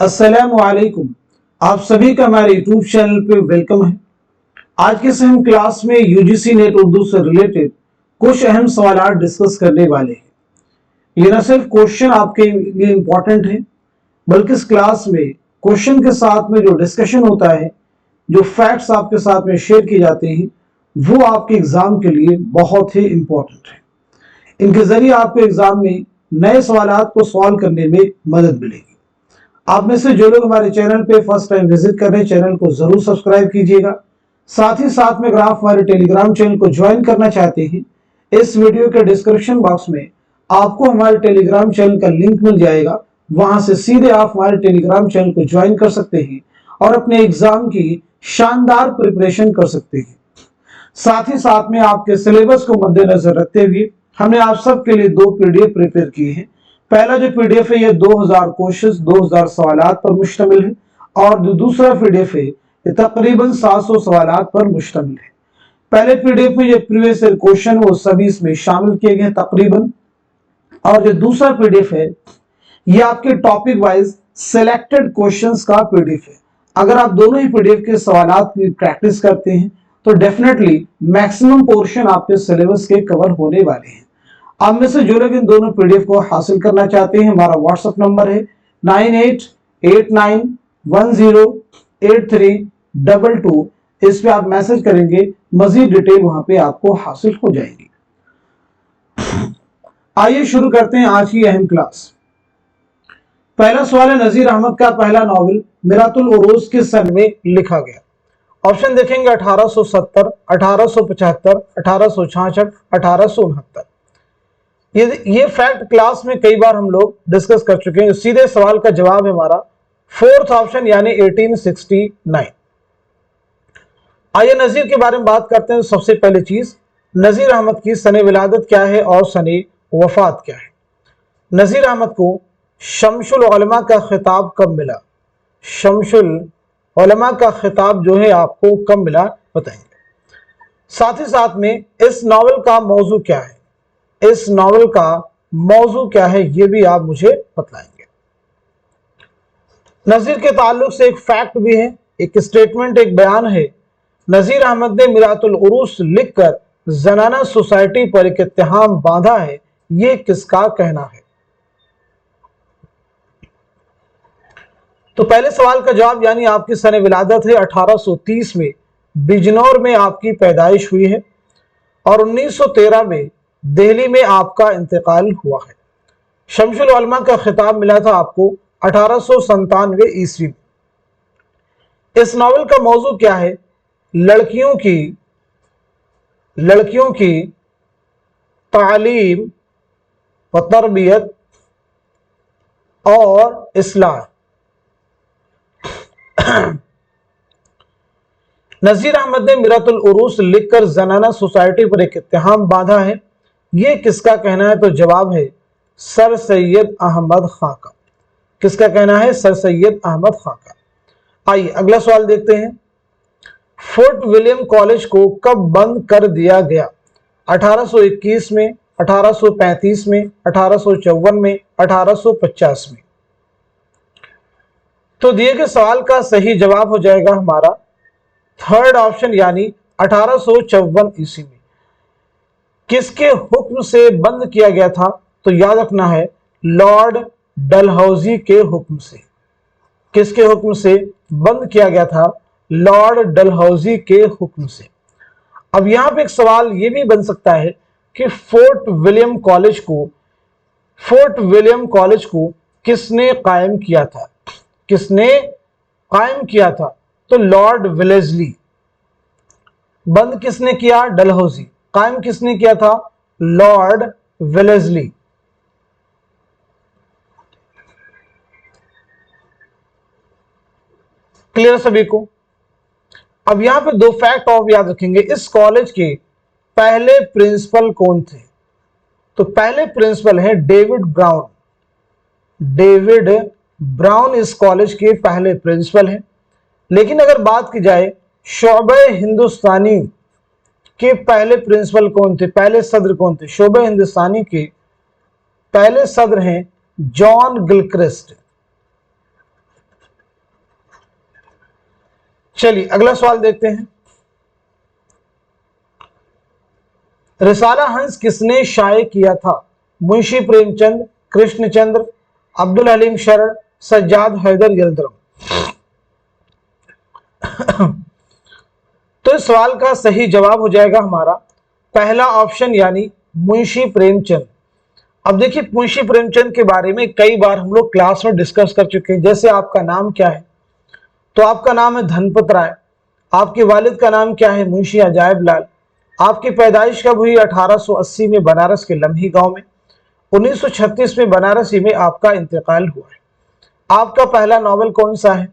अस्सलामुअलैकुम। आप सभी का हमारे यूट्यूब चैनल पे वेलकम है। आज के हम क्लास में यूजीसी नेट उर्दू से रिलेटेड कुछ अहम सवाल डिस्कस करने वाले हैं। ये न सिर्फ क्वेश्चन आपके लिए इम्पोर्टेंट है, बल्कि इस क्लास में क्वेश्चन के साथ में जो डिस्कशन होता है, जो फैक्ट्स आपके साथ में शेयर किए जाते हैं, वो आपके एग्जाम के लिए बहुत ही इम्पोर्टेंट है। इनके जरिए आपको एग्जाम में नए सवालात को सॉल्व करने में मदद मिलेगी। आप में से जो लोग हमारे चैनल पे फर्स्ट टाइम विजिट कर रहे हैं, चैनल को जरूर सब्सक्राइब कीजिएगा। साथ ही साथ में अगर आप हमारे टेलीग्राम चैनल को ज्वाइन करना चाहते हैं, इस वीडियो के डिस्क्रिप्शन बॉक्स में आपको हमारे टेलीग्राम चैनल का लिंक मिल जाएगा। वहां से सीधे आप हमारे टेलीग्राम चैनल को ज्वाइन कर सकते हैं और अपने एग्जाम की शानदार प्रिपरेशन कर सकते हैं। साथ ही साथ में आपके सिलेबस को मद्देनजर रखते हुए हमने आप सबके लिए 2 पीडीएफ प्रिपेयर किए हैं। पहला जो पीडीएफ है ये 2000 क्वेश्चंस 2000 सवालात पर मुश्तमिल है, और जो दूसरा पीडीएफ है ये तकरीबन 700 सवालात पर मुश्तमिल है। पहले पीडीएफ में ये प्रीवियस ईयर क्वेश्चन वो सभी इसमें शामिल किए गए तकरीबन, और जो दूसरा पीडीएफ है ये आपके टॉपिक वाइज सिलेक्टेड क्वेश्चंस का पीडीएफ है। अगर आप दोनों ही पीडीएफ के सवालात की प्रैक्टिस करते हैं तो डेफिनेटली मैक्सिमम पोर्शन आपके सिलेबस के कवर होने वाले हैं। आप में से जो लोग इन दोनों पीडीएफ को हासिल करना चाहते हैं, हमारा व्हाट्सएप नंबर है 9889108322। इस पे आप मैसेज करेंगे, मजीद डिटेल वहां पे आपको हासिल हो जाएगी। आइए शुरू करते हैं आज की अहम क्लास। पहला सवाल है, नजीर अहमद का पहला नॉवेल मिरातुल उरूज किस सन में लिखा गया? ऑप्शन देखेंगे 1870, 1875, 1866, 1869। ये फैक्ट क्लास में कई बार हम लोग डिस्कस कर चुके हैं। सीधे सवाल का जवाब है हमारा 4th ऑप्शन यानी 1869। आइए नजीर के बारे में बात करते हैं। सबसे पहली चीज, नजीर अहमद की सने विलादत क्या है और सने वफात क्या है? नजीर अहमद को शमसुल उलमा का खिताब कब मिला? शमसुल उलमा का खिताब जो है आपको कब मिला बताएंगे। साथ ही साथ में इस नॉवेल का मौजू क्या है? इस नॉवेल का मौजू क्या है ये भी आप मुझे बतलाएंगे। नजीर के ताल्लुक से एक फैक्ट भी है, एक स्टेटमेंट, एक बयान है। नजीर अहमद ने मिरातुल उरूस लिखकर जनाना सोसाइटी पर एक इत्तेहाम बांधा है, ये किसका कहना है? तो पहले सवाल का जवाब यानी आपकी सने विलादत है 1830 में बिजनौर में आपकी पैदाइश हुई है, और 1913 में दिल्ली में आपका इंतकाल हुआ है। शमसुल उलमा का खिताब मिला था आपको 1897 ईस्वी में। इस नॉवेल का मौजू क्या है? लड़कियों की तालीम व तरबियत और इस्लाह। नजीर अहमद ने मिरातुल उरूस लिखकर जनाना सोसाइटी पर एक इत्तेहाम बांधा है, ये किसका कहना है? तो जवाब है सर सैयद अहमद खां का। किसका कहना है? सर सैयद अहमद खां का। आइए अगला सवाल देखते हैं। फोर्ट विलियम कॉलेज को कब बंद कर दिया गया? 1821 में, 1835 में, 1854 में, 1850 में। तो दिए गए सवाल का सही जवाब हो जाएगा हमारा 3rd ऑप्शन यानी 1854 ईस्वी में। किसके हुक्म से बंद किया गया था? तो याद रखना है लॉर्ड डलहौजी के हुक्म से। किसके हुक्म से बंद किया गया था? लॉर्ड डलहौजी के हुक्म से। अब यहां पे एक सवाल यह भी बन सकता है कि फोर्ट विलियम कॉलेज को किसने कायम किया था? किसने कायम किया था? तो लॉर्ड वेलेस्ली। बंद किसने किया? डलहौजी। कायम किसने किया था? Lord Wellesley. क्लियर सभी को? अब यहां पे 2 फैक्ट और याद रखेंगे। इस कॉलेज के पहले प्रिंसिपल कौन थे? तो पहले प्रिंसिपल है डेविड ब्राउन। डेविड ब्राउन इस कॉलेज के पहले प्रिंसिपल हैं। लेकिन अगर बात की जाए शोबे हिंदुस्तानी के पहले प्रिंसिपल कौन थे? पहले सदर कौन थे? शोबे हिंदुस्तानी के पहले सदर हैं जॉन गिलक्रिस्ट। चलिए अगला सवाल देखते हैं। रिसाला हंस किसने शाये किया था? मुंशी प्रेमचंद, कृष्णचंद्र, अब्दुल हलीम शरण, सज्जाद हैदर यलदरम। तो इस सवाल का सही जवाब हो जाएगा हमारा पहला ऑप्शन यानी मुंशी प्रेमचंद। अब देखिए मुंशी प्रेमचंद के बारे में कई बार हम लोग क्लास में डिस्कस कर चुके हैं। जैसे आपका नाम क्या है? तो आपका नाम है धनपत राय। आपके वालिद का नाम क्या है? मुंशी अजायब लाल। आपकी पैदाइश कब हुई? 1880 में बनारस के लम्ही गांव में। 1936 में बनारसी में आपका इंतकाल हुआ है। आपका पहला नॉवल कौन सा है?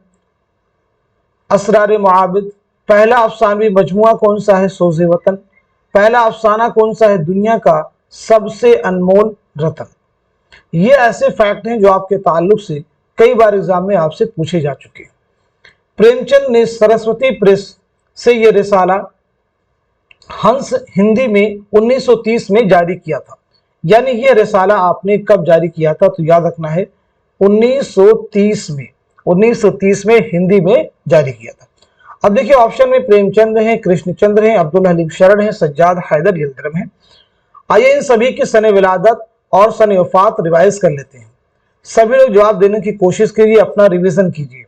असरार मुआबिद। पहला अफसानवी मजमुआ कौन सा है? सोज़े वतन। पहला अफसाना कौन सा है? दुनिया का सबसे अनमोल रतन। ये ऐसे फैक्ट हैं जो आपके ताल्लुक से कई बार एग्जाम में आपसे पूछे जा चुके हैं। प्रेमचंद ने सरस्वती प्रेस से ये रिसाला हंस हिंदी में 1930 में जारी किया था। यानी ये रिसाला आपने कब जारी किया था? तो याद रखना है 1930 में। 1930 में हिंदी में जारी किया था। अब देखिए ऑप्शन में प्रेमचंद हैं, कृष्णचंद्र हैं, अब्दुल हलीम शरण हैं, सज्जाद हैदर यलदरम हैं। आइए इन सभी की सने विलादत और सने वफात रिवाइज कर लेते हैं। सभी लोग जवाब देने की कोशिश कीजिए, अपना रिवीजन कीजिए।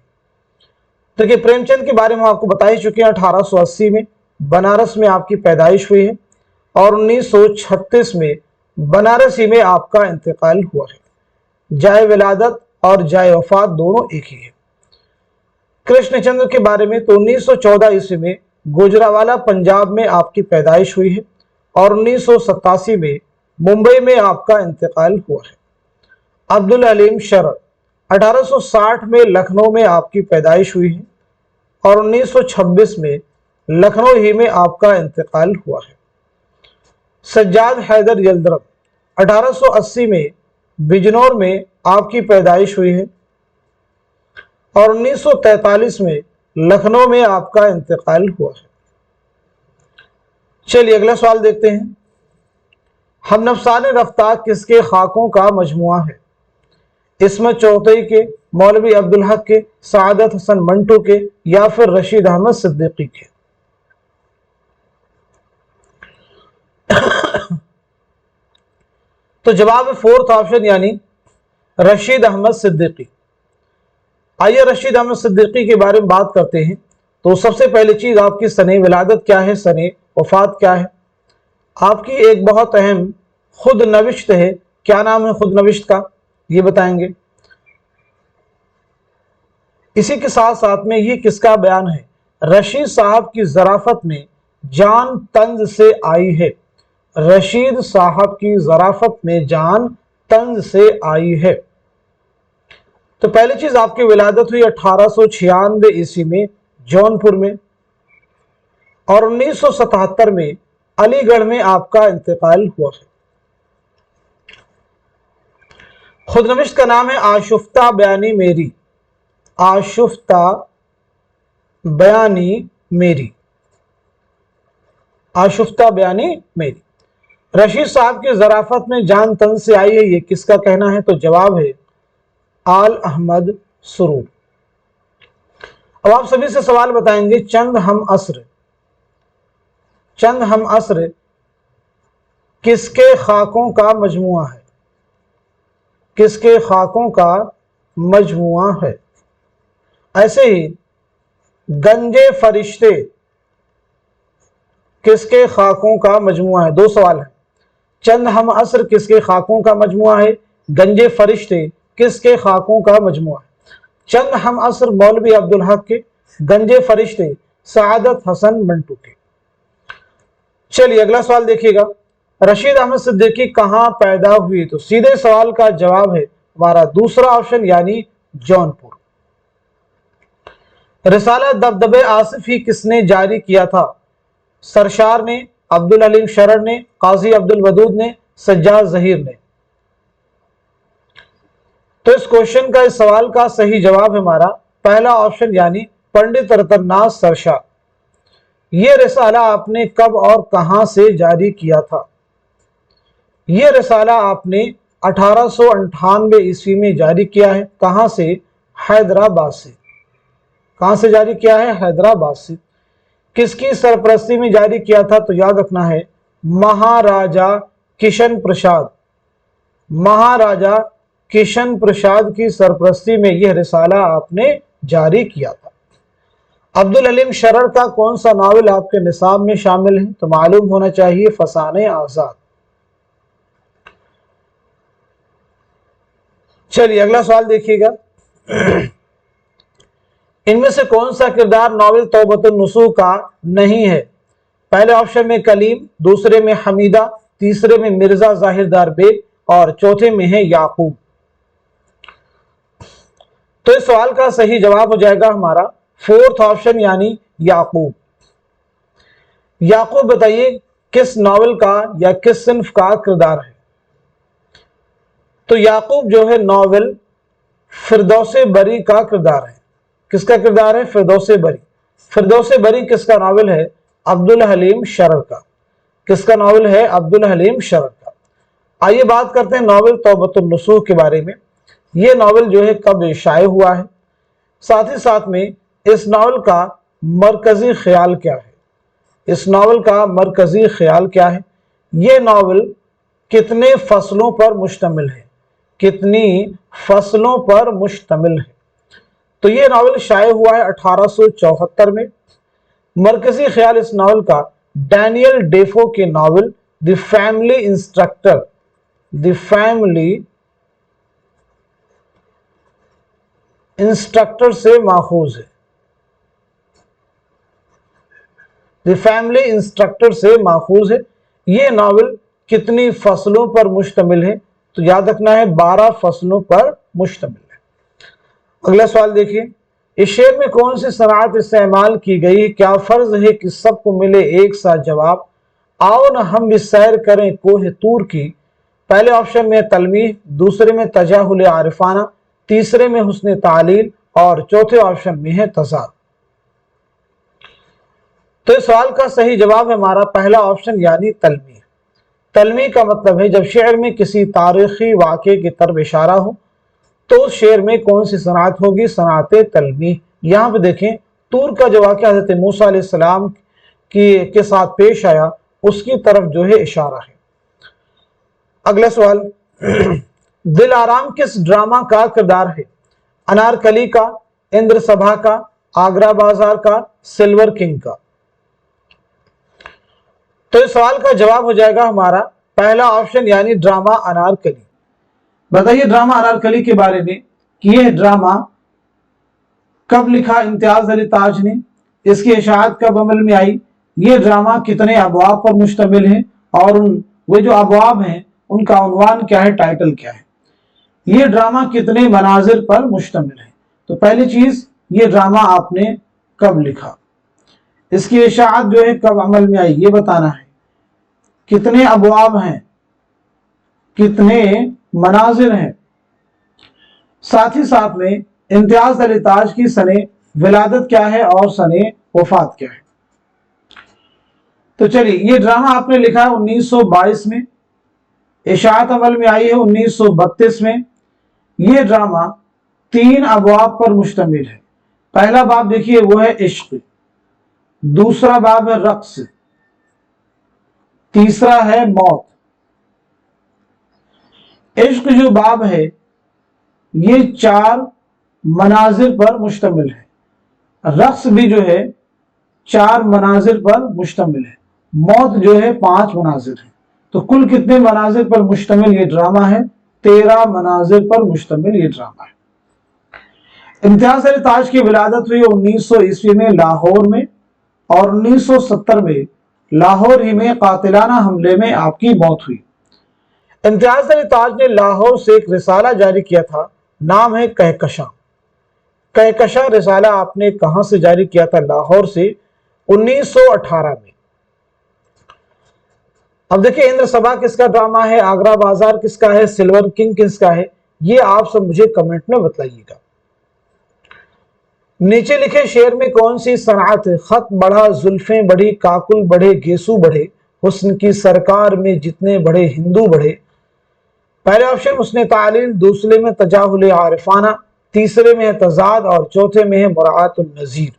देखिए प्रेमचंद के बारे में आपको बता ही चुके हैं। 1880 में बनारस में आपकी पैदाइश हुई है और 1936 में बनारसी में आपका इंतकाल हुआ है। जाए विलादत और जाए वफात दोनों एक ही है। कृष्णचंद्र के बारे में तो 1914 ईस्वी में गुजरावाला पंजाब में आपकी पैदाइश हुई है और 1987 में मुंबई में आपका इंतकाल हुआ है। अब्दुल हलीम शरण 1860 में लखनऊ में आपकी पैदाइश हुई है और 1926 में लखनऊ ही में आपका इंतकाल हुआ है। सज्जाद हैदर यलदरम 1880 में बिजनौर में आपकी पैदाइश हुई है और 1943 में लखनऊ में आपका इंतकाल हुआ है। चलिए अगला सवाल देखते हैं। हम नफसान रफ्तार किसके खाकों का मजमुआ है? इस्मत चौधरी के, मौलवी अब्दुल हक के, सादत हसन मंटू के या फिर रशीद अहमद सिद्दीकी के? तो जवाब है फोर्थ ऑप्शन यानी रशीद अहमद सिद्दीकी। आइए रशीद अहमद सिद्दीकी के बारे में बात करते हैं। तो सबसे पहली चीज आपकी सने विलादत क्या है, सने वफात क्या है। आपकी एक बहुत अहम खुद नविश्त है। क्या नाम है खुद नविश्त का? ये बताएंगे। इसी के साथ साथ में ये किसका बयान है? रशीद साहब की ज़राफ़त में जान तंज से आई है। रशीद साहब की ज़राफ़त में जान तंज से आई है। तो पहली चीज आपकी विलादत हुई 1896 ईस्वी में जौनपुर में और 1977 में अलीगढ़ में आपका इंतकाल हुआ है। खुदनविश्त का नाम है आशुफ्ता बयानी मेरी। आशुफ्ता बयानी मेरी। आशुफ्ता बयानी मेरी। रशीद साहब की ज़राफ़त में जान तन से आई है, ये किसका कहना है? तो जवाब है आल अहमद सुरूर। अब आप सभी से सवाल बताएंगे, चंद हम अस्र, चंद हम अस्र किसके खाकों का मजमुआ है? किसके खाकों का मजमुआ है? ऐसे ही गंजे फरिश्ते किसके खाकों का मजमुआ है? दो सवाल है। चंद हम अस्र किसके खाकों का मजमुआ है? गंजे फरिश्ते किसके खाकों का मजमुआ है? चंद हम अस्र मौलवी अब्दुल हक के, गंजे फरिश्ते सादत हसन मंटू के। चलिए अगला सवाल देखिएगा। रशीद अहमद सिद्दीकी कहां पैदा हुई? तो सीधे सवाल का जवाब है हमारा दूसरा ऑप्शन यानी जौनपुर। रिसाला दबदबे आसिफी किसने जारी किया था? सरशार ने, अब्दुल हलीम शरण ने, काजी अब्दुल वदूद ने, सज्जाद जहीर ने। तो इस क्वेश्चन का, इस सवाल का सही जवाब है हमारा पहला ऑप्शन यानी पंडित रतननाथ सरशार। यह रिसाला आपने कब और कहां से जारी किया था? यह रिसाला आपने 1898 ईस्वी में जारी किया है। कहां से? हैदराबाद से। कहां से जारी किया है? हैदराबाद से। किसकी सरपरस्ती में जारी किया था? तो याद रखना है महाराजा किशन प्रसाद, महाराजा किशन प्रसाद की सरपरस्ती में यह रिसाला आपने जारी किया था। अब्दुल हलीम शरर का कौन सा नावल आपके निसाब में शामिल है? तो मालूम होना चाहिए फसाने आजाद। चलिए अगला सवाल देखिएगा। इनमें से कौन सा किरदार नावल तौबतुन नसूह का नहीं है? पहले ऑप्शन में कलीम, दूसरे में हमीदा, तीसरे में मिर्जा जाहिरदार बेग और चौथे में है याकूब। तो इस सवाल का सही जवाब हो जाएगा हमारा फोर्थ ऑप्शन यानी याकूब। याकूब बताइए किस नावल का या किस सिन्फ का किरदार है? तो याकूब जो है नावल फिरदौसे बरी का किरदार है। किसका किरदार है? फिरदौसे बरी। फिरदौसे बरी किसका नावल है? अब्दुल हलीम शरर का। किसका नावल है? अब्दुल हलीम शरर का। आइए बात करते हैं नावल तौबतुन नसूह के बारे में। यह नावल जो है कब शाये हुआ है, साथ ही साथ में इस नावल का मरकजी ख्याल क्या है? इस नावल का मरकजी ख्याल क्या है? यह नावल कितने फसलों पर मुश्तमिल है? कितनी फसलों पर मुश्तमिल है? तो यह नावल शाये हुआ है 1874 में। मरकजी ख्याल इस नावल का डैनियल डेफो के novel the family instructor, the family instructor से माखूज है। द फैमिली इंस्ट्रक्टर से माखूज है। यह नावल कितनी फसलों पर मुश्तमिल है? तो याद रखना है 12 फसलों पर मुश्तमिल है। अगला सवाल देखिए। इस शेर में कौन सी सनात इस्तेमाल की गई? क्या फर्ज है कि सबको मिले एक साथ जवाब? आओ न हम भी सैर करें कोहे तूर की। पहले ऑप्शन में तलमीह, दूसरे में तजाहुल आरिफाना, तीसरे में हुस्न तालील और चौथे ऑप्शन में है तजाद। तो इस सवाल का सही जवाब है हमारा पहला ऑप्शन यानी तलमीह। तलमीह का मतलब है जब शेर में किसी तारीखी वाक़े की तरफ इशारा हो तो उस शेर में कौन सी सनात होगी? सनात तलमीह। यहां पे देखें तूर का जो वाक़या हज़रत मूसा अलैहिस्सलाम के साथ पेश आया उसकी तरफ जो है इशारा है। अगला सवाल। दिल आराम किस ड्रामा का किरदार है? अनारकली का, इंद्र सभा का, आगरा बाजार का, सिल्वर किंग का। तो इस सवाल का जवाब हो जाएगा हमारा पहला ऑप्शन यानी ड्रामा अनारकली। बताइए ड्रामा अनारकली के बारे में कि यह ड्रामा कब लिखा इम्तियाज अली ताज ने, इसकी इशाअत कब अमल में आई, ये ड्रामा कितने अबवाब पर मुश्तमिल है और वे जो अबवाब हैं उनका उन्वान क्या है, टाइटल क्या है। ये ड्रामा कितने मनाजिर पर मुश्तमिल है। तो पहली चीज ये ड्रामा आपने कब लिखा, इसकी इशाअत जो है कब अमल में आई ये बताना है, कितने अबवाब हैं, कितने मनाजिर हैं, साथ ही साथ में इम्तियाज अली ताज की सने विलादत क्या है और सने वफात क्या है। तो चलिए ये ड्रामा आपने लिखा है 1922 में, इशाअत अमल में आई है 1932 में। ये ड्रामा 3 अबवाब पर मुश्तमिल है। पहला बाब देखिए वो है इश्क, दूसरा बाब है रक्स, तीसरा है मौत। इश्क जो बाब है ये 4 मनाजिर पर मुश्तमिल है, रक्स भी जो है 4 मनाजिर पर मुश्तमिल है, मौत जो है 5 मनाजिर है। तो कुल कितने मनाजिर पर मुश्तमिल ये ड्रामा है? 13 मनाजिर पर मुश्तमिल ये ड्रामा है। इम्तियाज अली ताज की विलादत हुई 1900 ईस्वी में लाहौर में और 1970 में लाहौर ही में कातिलाना हमले में आपकी मौत हुई। इम्तियाज अली ताज ने लाहौर से एक रिसाला जारी किया था, नाम है कहकशां। कहकशां रिसाला आपने कहां से जारी किया था? लाहौर से 1918 में। अब देखिए इंद्र सभा किसका ड्रामा है, आगरा बाजार किसका है, सिल्वर किंग किसका है, ये आप सब मुझे कमेंट में बताइएगा। नीचे लिखे शेर में कौन सी सनात है? खत बढ़ा जुल्फें बढ़ी, काकुल बढ़े गेसू बढ़े, हुस्न की सरकार में जितने बढ़े हिंदू बढ़े। पहले ऑप्शन हुस्न तालील, दूसरे में तजाहुल आरिफाना, تیسرے میں ہے تضاد اور چوتھے میں ہے مراعات النظیر۔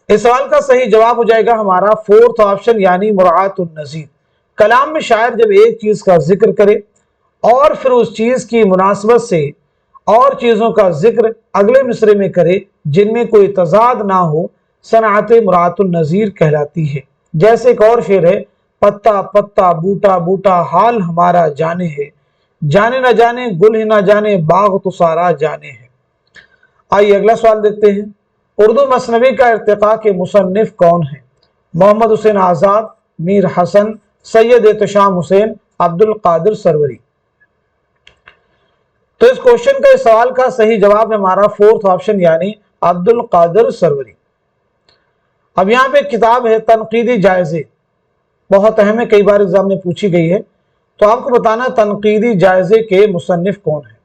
اس سوال کا صحیح جواب ہو جائے گا ہمارا فورتھ آپشن یعنی مراعات النظیر۔ کلام میں شاعر جب ایک چیز کا ذکر کرے اور پھر اس چیز کی مناسبت سے اور چیزوں کا ذکر اگلے مصرے میں کرے جن میں کوئی تضاد نہ ہو، صنعت مراعات النظیر کہلاتی ہے۔ جیسے ایک اور شعر ہے، پتا پتا بوٹا بوٹا حال ہمارا جانے ہے، جانے نہ جانے گل ہی نہ جانے باغ تو سارا جانے ہے۔ آئیے اگلا سوال دیکھتے ہیں۔ اردو مثنوی کا ارتقاء کے مصنف کون ہیں؟ محمد حسین آزاد، میر حسن، سید احتشام حسین، عبد القادر سروری۔ تو اس کوشچن کا اس سوال کا صحیح جواب ہے ہمارا فورتھ آپشن یعنی عبد القادر سروری۔ اب یہاں پہ ایک کتاب ہے تنقیدی جائزے، بہت اہم ہے، کئی بار ایگزام میں پوچھی گئی ہے، تو آپ کو بتانا تنقیدی جائزے کے مصنف کون ہیں۔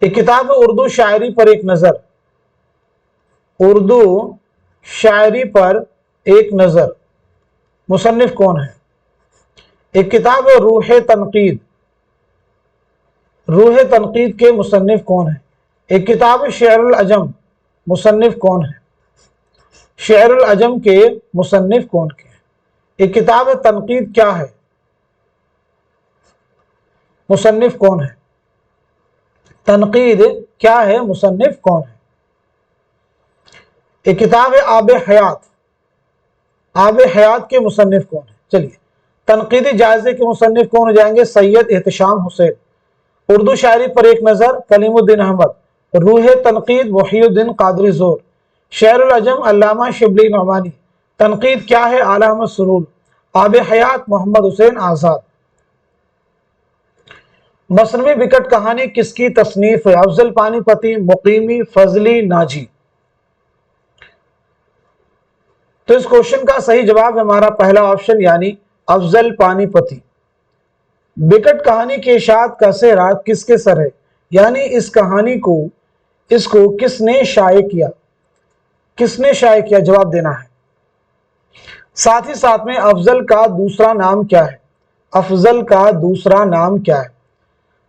ایک کتاب ہے اردو شاعری پر ایک نظر، اردو شاعری پر ایک نظر، مصنف کون ہے؟ ایک کتاب ہے روح تنقید، روح تنقید کے مصنف کون ہیں؟ ایک کتاب ہے شعر العجم، مصنف کون ہے؟ شعر العجم کے مصنف کون کے ہیں؟ ایک کتاب ہے تنقید کیا ہے، مصنف کون ہے؟ تنقید کیا ہے، مصنف کون ہے؟ ایک کتاب ہے آب حیات، آب حیات کے مصنف کون ہے؟ چلیے تنقیدی جائزے کے مصنف کون ہو جائیں گے؟ سید احتشام حسین۔ اردو شاعری پر ایک نظر کلیم الدین احمد، روح تنقید محی الدین قادری زور، شعر العجم علامہ شبلی نعمانی، تنقید کیا ہے اعلی احمد سرور، آب حیات محمد حسین آزاد۔ مثنوی وکٹ کہانی کس کی تصنیف ہے؟ افضل پانی پتی، مقیمی، فضلی، ناجی۔ تو اس کوشچن کا صحیح جواب ہے ہمارا پہلا آپشن یعنی افضل پانی پتی۔ وکٹ کہانی کی اشاعت کا سہرا کس کے سر ہے؟ یعنی اس کہانی کو کس نے شائع کیا؟ کس نے شائع کیا؟ جواب دینا ہے۔ ساتھ ہی ساتھ میں افضل کا دوسرا نام کیا ہے؟ افضل کا دوسرا نام کیا ہے؟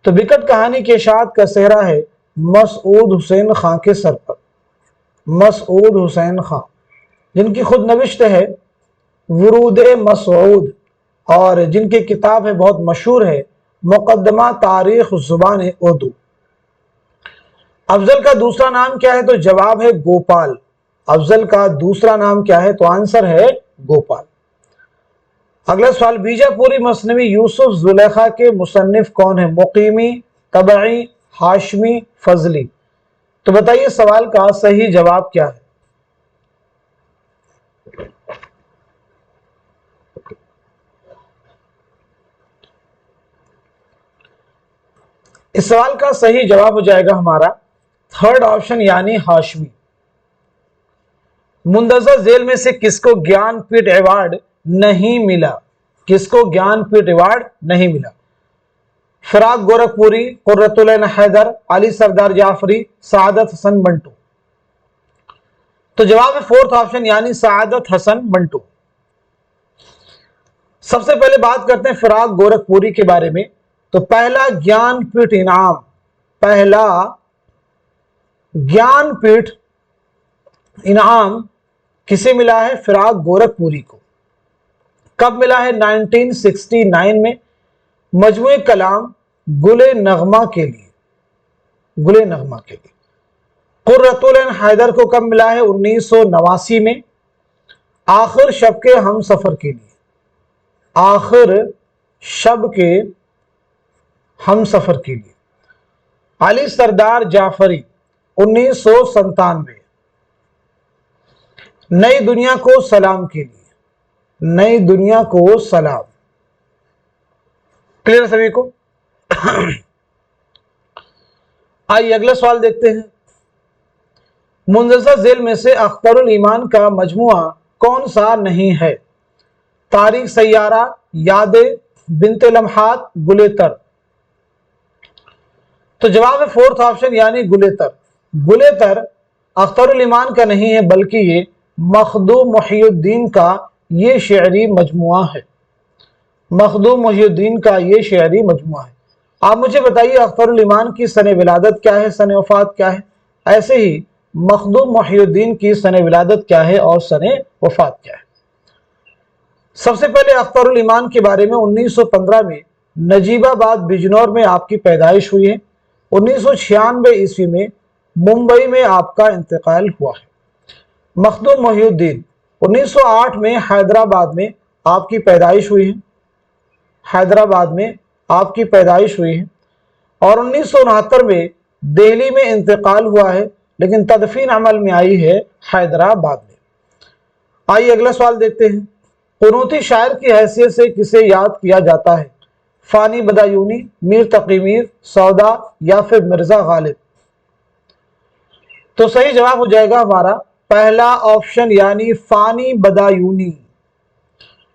تو وکٹ کہانی کی اشاعت کا سہرا ہے مسعود حسین خان کے سر پر، مسعود حسین خان، جن کی خود نوشت ہے ورود مسعود، اور جن کی کتاب ہے بہت مشہور ہے مقدمہ تاریخ زبان اردو۔ افضل کا دوسرا نام کیا ہے؟ تو جواب ہے گوپال۔ افضل کا دوسرا نام کیا ہے؟ تو آنسر ہے گوپال۔ اگلا سوال، بیجاپوری مثنوی یوسف زلیخا کے مصنف کون ہیں؟ مقیمی، طبعی، ہاشمی، فضلی۔ تو بتائیے سوال کا صحیح جواب کیا ہے؟ اس سوال کا صحیح جواب ہو جائے گا ہمارا تھرڈ آپشن یعنی ہاشمی۔ مندرجہ ذیل میں سے کس کو گیان پیٹھ ایوارڈ نہیں ملا؟ کس کو گیان پیٹھ ایوارڈ نہیں ملا؟ فراق گورکھپوری، قرۃ العین حیدر، علی سردار جعفری، سعادت حسن منٹو۔ تو جواب ہے فورتھ آپشن یعنی سعادت حسن منٹو۔ سب سے پہلے بات کرتے ہیں فراق گورکھپوری کے بارے میں۔ تو پہلا گیان پیٹھ انعام، پہلا گیان پیٹھ انعام کسے ملا ہے؟ فراق گورکھپوری کو۔ کب ملا ہے؟ 1969 میں مجموعہ کلام گل نغمہ کے لیے، گل نغمہ کے لیے۔ قرۃ العین حیدر کو کب ملا ہے؟ 1989 میں آخر شب کے ہم سفر کے لیے، آخر شب کے ہم سفر کے لیے۔ علی سردار جعفری 1997، نئی دنیا کو سلام کے لیے، نئی دنیا کو سلام۔ کلیئر سبھی کو؟ آئیے اگلا سوال دیکھتے ہیں۔ مندرجہ ذیل میں سے اختر الایمان کا مجموعہ کون سا نہیں ہے؟ تاریخ سیارہ، یادیں، بنت لمحات، گلتر۔ تو جواب ہے فورتھ آپشن یعنی گلتر۔ گلتر اختر الایمان کا نہیں ہے بلکہ یہ مخدوم محی الدین کا یہ شعری مجموعہ ہے، مخدوم محی الدین کا یہ شعری مجموعہ ہے۔ आप मुझे बताइए अख्तरुल ईमान की सन विलादत क्या है, सन वफात क्या है। ऐसे ही मखदूम मोहिउद्दीन की सन विलादत क्या है और सन वफात क्या है। सबसे पहले अख्तरुल ईमान के बारे में 1915 में नजीबाबाद बिजनौर में आपकी पैदाइश हुई है। 1996 ईस्वी में मुंबई में आपका इंतकाल हुआ है। मखदूम मोहिउद्दीन 1908 में हैदराबाद में आपकी पैदाइश हुई है, हैदराबाद में आपकी पैदाइश हुई है और 1969 में दिल्ली में इंतकाल हुआ है, लेकिन तदफीन अमल में आई है हैदराबाद में। आइए अगला सवाल देखते हैं। कुनूती शायर की हैसियत से किसे याद किया जाता है, फानी बदायूनी, मीर तकी मीर, सौदा या फिर मिर्जा गालिब। तो सही जवाब हो जाएगा हमारा पहला ऑप्शन यानी फानी बदायूनी।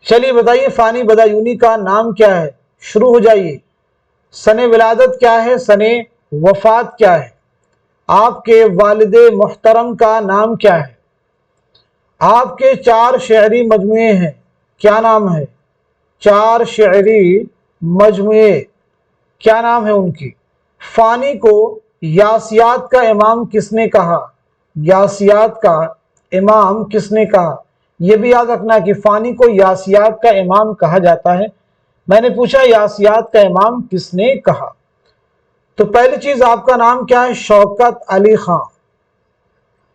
चलिए बताइए फानी बदायूनी का नाम क्या है, शुरू हो जाइए। सने विलादत क्या है, सने वफात क्या है, आपके वालिदे मुहतरम का नाम क्या है, आपके 4 शेरी मजमुए हैं, क्या नाम है, 4 शेरी मजमुए क्या नाम है उनकी। फानी को यासियात का इमाम किसने कहा, यासियात का इमाम किसने कहा। यह भी याद रखना कि फानी को यासियात का इमाम कहा जाता है। मैंने पूछा यासियात का इमाम किसने कहा। तो पहली चीज आपका नाम क्या है, शौकत अली खां,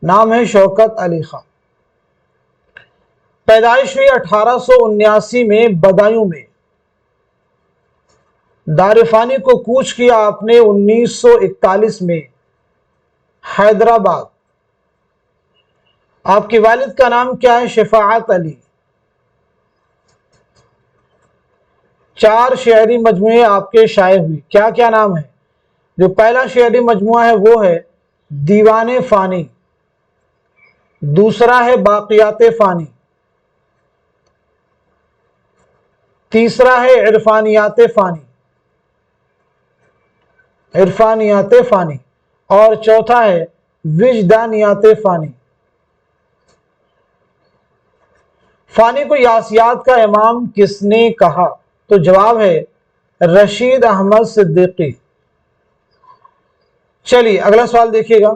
नाम है शौकत अली खां। पैदाइश हुई 1879 में बदायूं में। दारिफानी को कूच किया आपने 1941 में हैदराबाद। आपके वालिद का नाम क्या है, शफाअत अली। 4 शेरी मजमुए आपके शाये हुई, क्या क्या नाम है। जो पहला शेरी मजमुआ है वो है दीवाने फानी, दूसरा है बाकियाते फानी, तीसरा है इरफानियाते फानी, इरफानियाते फानी, और चौथा है विजदानियाते फानी। फानी को यासियात का इमाम किसने कहा, तो जवाब है रशीद अहमद सिद्दीकी। चलिए अगला सवाल देखिएगा।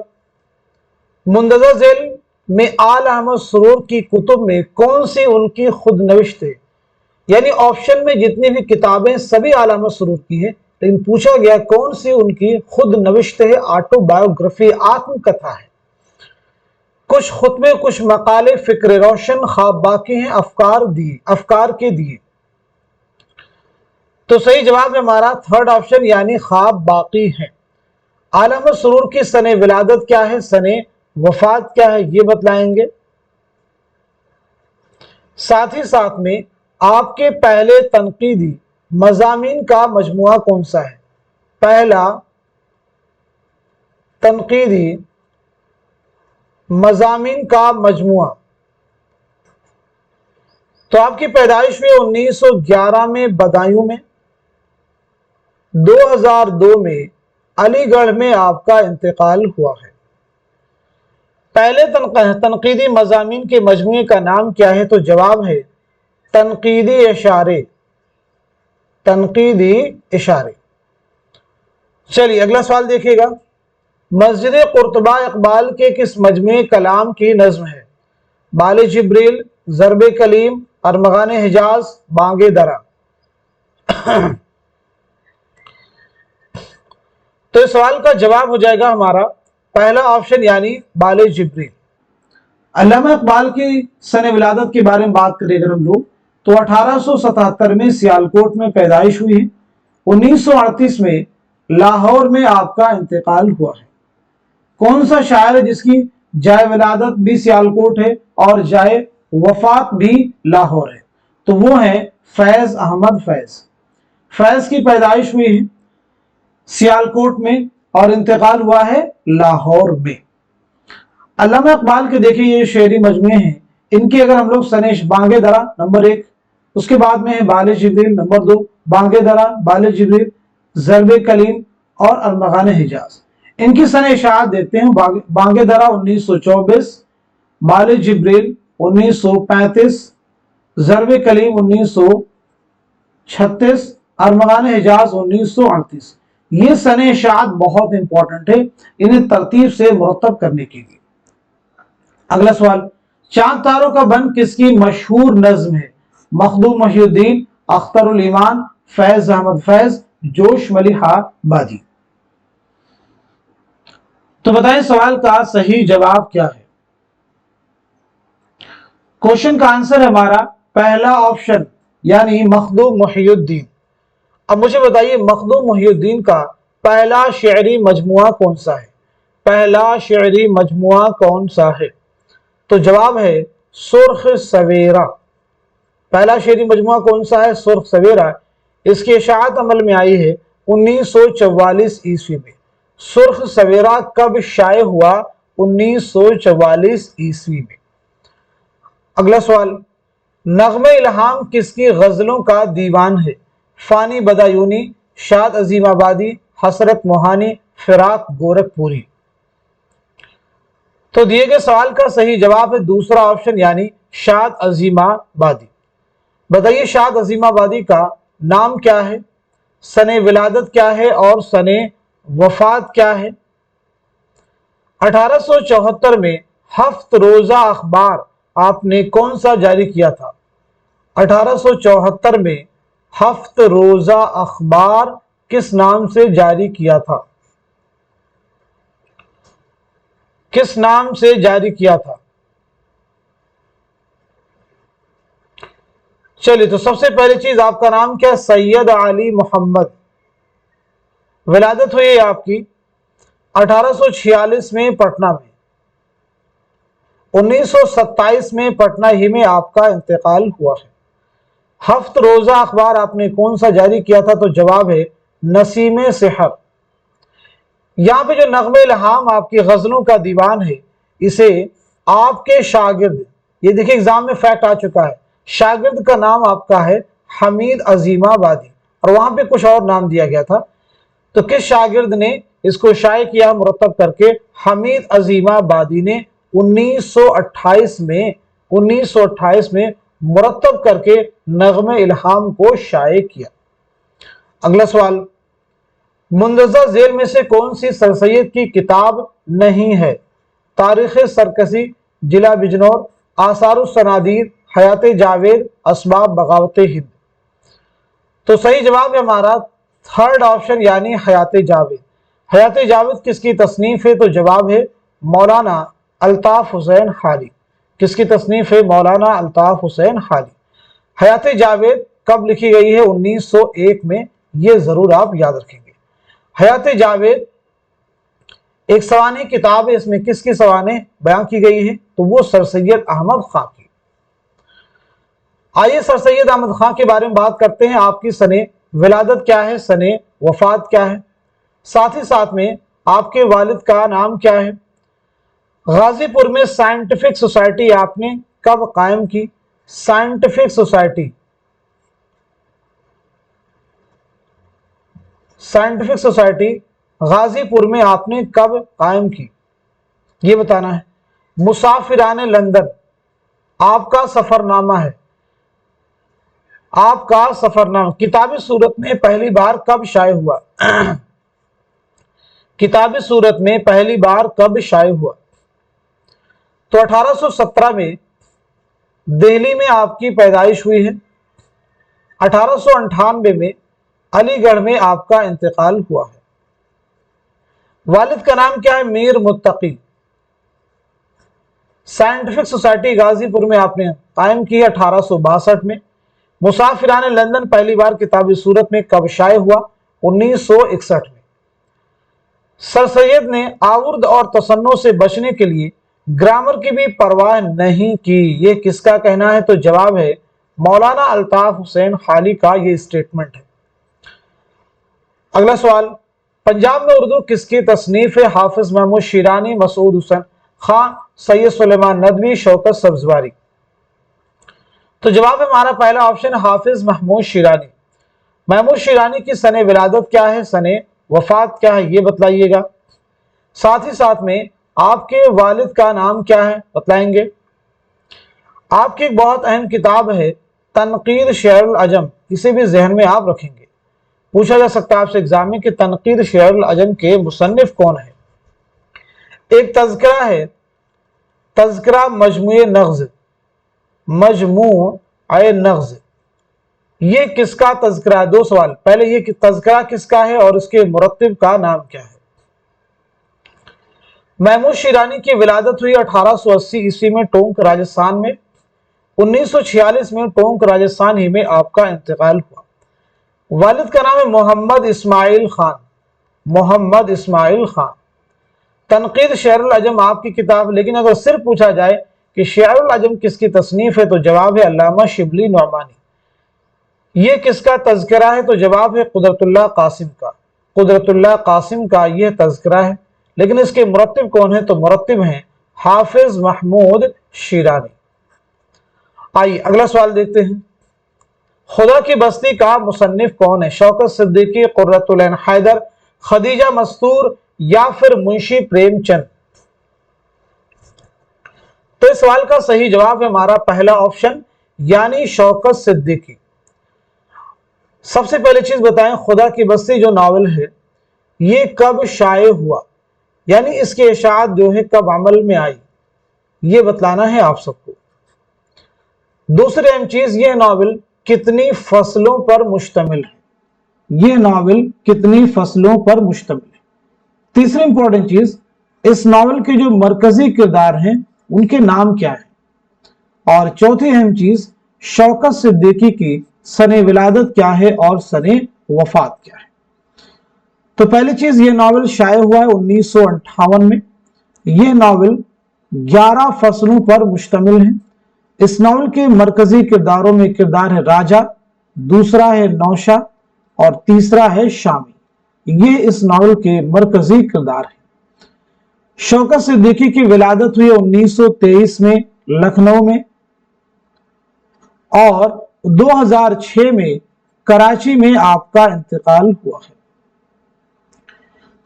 मुंदज़र झेल में आल अहमद सुरूर की कुतुब में कौन सी उनकी खुद नविश्त है। यानी ऑप्शन में जितनी भी किताबें सभी आल अहमद सुरूर की है, लेकिन पूछा गया कौन सी उनकी खुद नविश्त है, ऑटोबायोग्राफी, आत्मकथा है। कुछ खुतबे, कुछ मकाले, फिक्र रोशन, ख्वाब बाकी हैं, अफकार के दिए। तो सही जवाब है हमारा थर्ड ऑप्शन यानी ख्वाब बाकी है। आल अहमद सुरूर की सने विलादत क्या है, सने वफात क्या है, ये बतलाएंगे। साथ ही साथ में आपके पहले तनकीदी मज़ामीन का मजमुआ कौन सा है। पहला तनकीदी मज़ामीन का मजमुआ। तो आपकी पैदाइश हुई 1911 में बदायूं में, 2002 में अलीगढ़ में आपका इंतकाल हुआ है। पहले तनकीदी मज़ामीन के मजमुए का नाम क्या है, तो जवाब है तनकीदी इशारे, तनकीदी इशारे। चलिए अगला सवाल देखिएगा। मस्जिद कुर्तबा इकबाल के किस मजमुए कलाम की नज्म है। बाले जिब्रील, ज़रबे कलीम, अरमगान हिजाज, बांगे दरा। तो इस सवाल का जवाब हो जाएगा हमारा पहला ऑप्शन यानी बाले जिब्रील। अल्लामा इकबाल की सने विलादत के बारे में बात करें अगर हम लोग, तो 1877 में सियालकोट में पैदाइश हुई है। 1938 में लाहौर में आपका इंतकाल हुआ है। कौन सा शायर है जिसकी जाए विलादत भी सियालकोट है और जाए वफात भी लाहौर है, तो वो है फैज अहमद फैज। फैज की पैदाइश हुई है सियालकोट में और इंतकाल हुआ है लाहौर में। अल्लामा इकबाल के देखिए ये शेरी मजमुए हैं, इनकी अगर हम लोग सनेश बांगे दरा नंबर 1, उसके बाद में है बाले जिब्रील नंबर 2, बांगे दरा, बाले जिब्रील, ज़रबे कलीम और अरमगान हिजाज। इनकी सने इशाअत देखते हैं। बांगे दरा 1924, बाले जिब्रील 1935, ज़रबे कलीम 1936, अरमगान हिजाज 1938। یہ سن اشاعت بہت امپورٹنٹ ہے انہیں ترتیب سے مرتب کرنے کے لیے۔ اگلا سوال، چاند تاروں کا بند کس کی مشہور نظم ہے؟ مخدوم محی الدین، اختر الایمان، فیض احمد فیض، جوش ملیحہ بادی۔ تو بتائیں سوال کا صحیح جواب کیا ہے؟ کوشچن کا آنسر ہے ہمارا پہلا آپشن یعنی مخدوم محی الدین۔ اب مجھے بتائیے مخدوم محی الدین کا پہلا شعری مجموعہ کون سا ہے؟ پہلا شعری مجموعہ کون سا ہے؟ تو جواب ہے سرخ سویرا۔ پہلا شعری مجموعہ کون سا ہے؟ سرخ سویرا۔ اس کی اشاعت عمل میں آئی ہے 1944 عیسوی میں۔ سرخ سویرا کب شائع ہوا؟ 1944 عیسوی میں۔ اگلا سوال، نغمہ الہام کس کی غزلوں کا دیوان ہے؟ فانی بدایونی، شاد عظیم آبادی، حسرت موہانی، فراق گورکھ پوری۔ تو دیے گئے سوال کا صحیح جواب ہے دوسرا آپشن یعنی شاد عظیم آبادی۔ بتائیے شاد عظیم آبادی کا نام کیا ہے، سن ولادت کیا ہے اور سن وفات کیا ہے؟ 1874 میں ہفت روزہ اخبار آپ نے کون سا جاری کیا تھا؟ 1874 میں ہفت روزہ اخبار کس نام سے جاری کیا تھا؟ کس نام سے جاری کیا تھا؟ چلیے تو سب سے پہلی چیز آپ کا نام کیا؟ سید علی محمد۔ ولادت ہوئی ہے آپ کی 1846 میں پٹنہ میں۔ 1927 میں پٹنہ ہی میں آپ کا انتقال ہوا ہے۔ ہفت روزہ اخبار آپ نے کون سا جاری کیا تھا؟ تو جواب ہے نسیم سحر۔ یہاں پہ جو نغمہ الہام آپ کی غزلوں کا دیوان ہے اسے آپ کے شاگرد، یہ دیکھیں ایگزام میں فیکٹ آ چکا ہے، شاگرد کا نام آپ کا ہے حمید عظیم آبادی، اور وہاں پہ کچھ اور نام دیا گیا تھا۔ تو کس شاگرد نے اس کو شائع کیا مرتب کر کے؟ حمید عظیم آبادی نے 1928 میں مرتب کر کے نغمہ الہام کو شائع کیا۔ اگلا سوال، مندرجہ ذیل میں سے کون سی سر سید کی کتاب نہیں ہے؟ تاریخ سرکشی، ضلع بجنور، آثار الصنادید، حیات جاوید، اسباب بغاوت ہند۔ تو صحیح جواب ہے ہمارا تھرڈ آپشن یعنی حیات جاوید۔ حیات جاوید کس کی تصنیف ہے؟ تو جواب ہے مولانا الطاف حسین خالی۔ کس کی تصنیف ہے؟ مولانا الطاف حسین خالی۔ حیات جاوید کب لکھی گئی ہے؟ 1901 میں، یہ ضرور آپ یاد رکھیں گے۔ حیات جاوید ایک سوانح کتاب ہے، اس میں کس کی سوانح بیان کی گئی ہے؟ تو وہ سر سید احمد خان کی۔ آئیے سر سید احمد خان کے بارے میں بات کرتے ہیں۔ آپ کی سن ولادت کیا ہے، سن وفات کیا ہے، ساتھ ہی ساتھ میں آپ کے والد کا نام کیا ہے؟ غازی پور میں سائنٹیفک سوسائٹی آپ نے کب قائم کی؟ سائنٹیفک سوسائٹی غازی پور میں آپ نے کب قائم کی؟ یہ بتانا ہے۔ مسافران لندن آپ کا سفر نامہ ہے، آپ کا سفر نامہ کتابی صورت میں پہلی بار کب شائع ہوا؟ کتابی صورت میں پہلی بار کب شائع ہوا؟ تو 1817 میں دہلی میں آپ کی پیدائش ہوئی ہے۔ 1898 میں علی گڑھ میں آپ کا انتقال ہوا ہے۔ والد کا نام کیا ہے؟ میر متقی۔ سائنٹیفک سوسائٹی غازی پور میں آپ نے قائم کی 1862 میں۔ مسافران لندن پہلی بار کتابی صورت میں کب شائع ہوا؟ 1961 میں۔ سر سید نے آورد اور تصنع سے بچنے کے لیے گرامر کی بھی پرواہ نہیں کی، یہ کس کا کہنا ہے؟ تو جواب ہے مولانا الطاف حسین خالی کا یہ اسٹیٹمنٹ ہے۔ اگلا سوال، پنجاب میں اردو کس کی تصنیف ہے؟ حافظ محمود شیرانی، مسعود حسن خان، سید سلیمان ندوی، شوکت سبزواری۔ تو جواب ہے ہمارا پہلا آپشن حافظ محمود شیرانی۔ محمود شیرانی کی سن ولادت کیا ہے، سن وفات کیا ہے، یہ بتلائیے گا۔ ساتھ ہی ساتھ میں آپ کے والد کا نام کیا ہے بتلائیں گے۔ آپ کی ایک بہت اہم کتاب ہے تنقید شعر العجم، اسے بھی ذہن میں آپ رکھیں گے۔ पूछा जा सकता है आपसे एग्जाम में कि तनकीद शेरुल अजम के मुसन्निफ कौन है। एक तज़किरा है, तज़किरा मजमूए नग़्ज़, मजमूए नग़्ज़, ये किसका तज़किरा है? दो सवाल, पहले ये कि तज़किरा किसका है और इसके मुरत्तिब का नाम क्या है। महमूद शिरानी की विलादत हुई 1880 ईस्वी में टोंक राजस्थान में। 1946 में टोंक राजस्थान ही में आपका इंतकाल हुआ। वालिद का नाम है मोहम्मद इस्माइल खान, मोहम्मद इस्माइल खान। तनकीद शेरुल अजम आपकी किताब, लेकिन अगर सिर्फ पूछा जाए कि शेरुल अजम किसकी तसनीफ है तो जवाब है अल्लामा शिबली नौमानी। ये किसका तज़किरा है तो जवाब है कुदरतुल्लाह कासिम का, कुदरतुल्लाह कासिम का यह तज़किरा है। लेकिन इसके मुरत्तिब कौन है तो मुरत्तिब हैं हाफिज महमूद शिरानी। आइए अगला सवाल देखते हैं। खुदा की बस्ती का मुसन्निफ कौन है? शौकत सिद्दीकी, कुर्रतुल ऐन हैदर, खदीजा मस्तूर या फिर मुंशी प्रेमचंद। तो इस सवाल का सही जवाब है हमारा पहला ऑप्शन यानी शौकत सिद्दीकी। सबसे पहले चीज बताएं, खुदा की बस्ती जो नावल है ये कब शाये हुआ, यानी इसकी इशाअत जो है कब अमल में आई, ये बतलाना है आप सबको। दूसरी अहम चीज, ये नावल कितनी फसलों पर मुश्तमिल है, ये नावल कितनी फसलों पर मुश्तमिल है। तीसरी इंपॉर्टेंट चीज, इस नावल के जो मरकजी किरदार हैं उनके नाम क्या है। और चौथी अहम चीज, शौकत सिद्दीकी की सने विलादत क्या है और सने वफात क्या है। तो पहली चीज, ये नावल शाये हुआ है 1958 में। यह नावल 11 फसलों पर मुश्तमिल है। इस नावल के मरकजी किरदारों में किरदार है राजा, दूसरा है नौशा और तीसरा है शामी। ये इस नावल के मरकजी किरदार है। शौकत सिद्दीकी की विलादत हुई 1923 में लखनऊ में और 2006 में कराची में आपका इंतकाल हुआ है।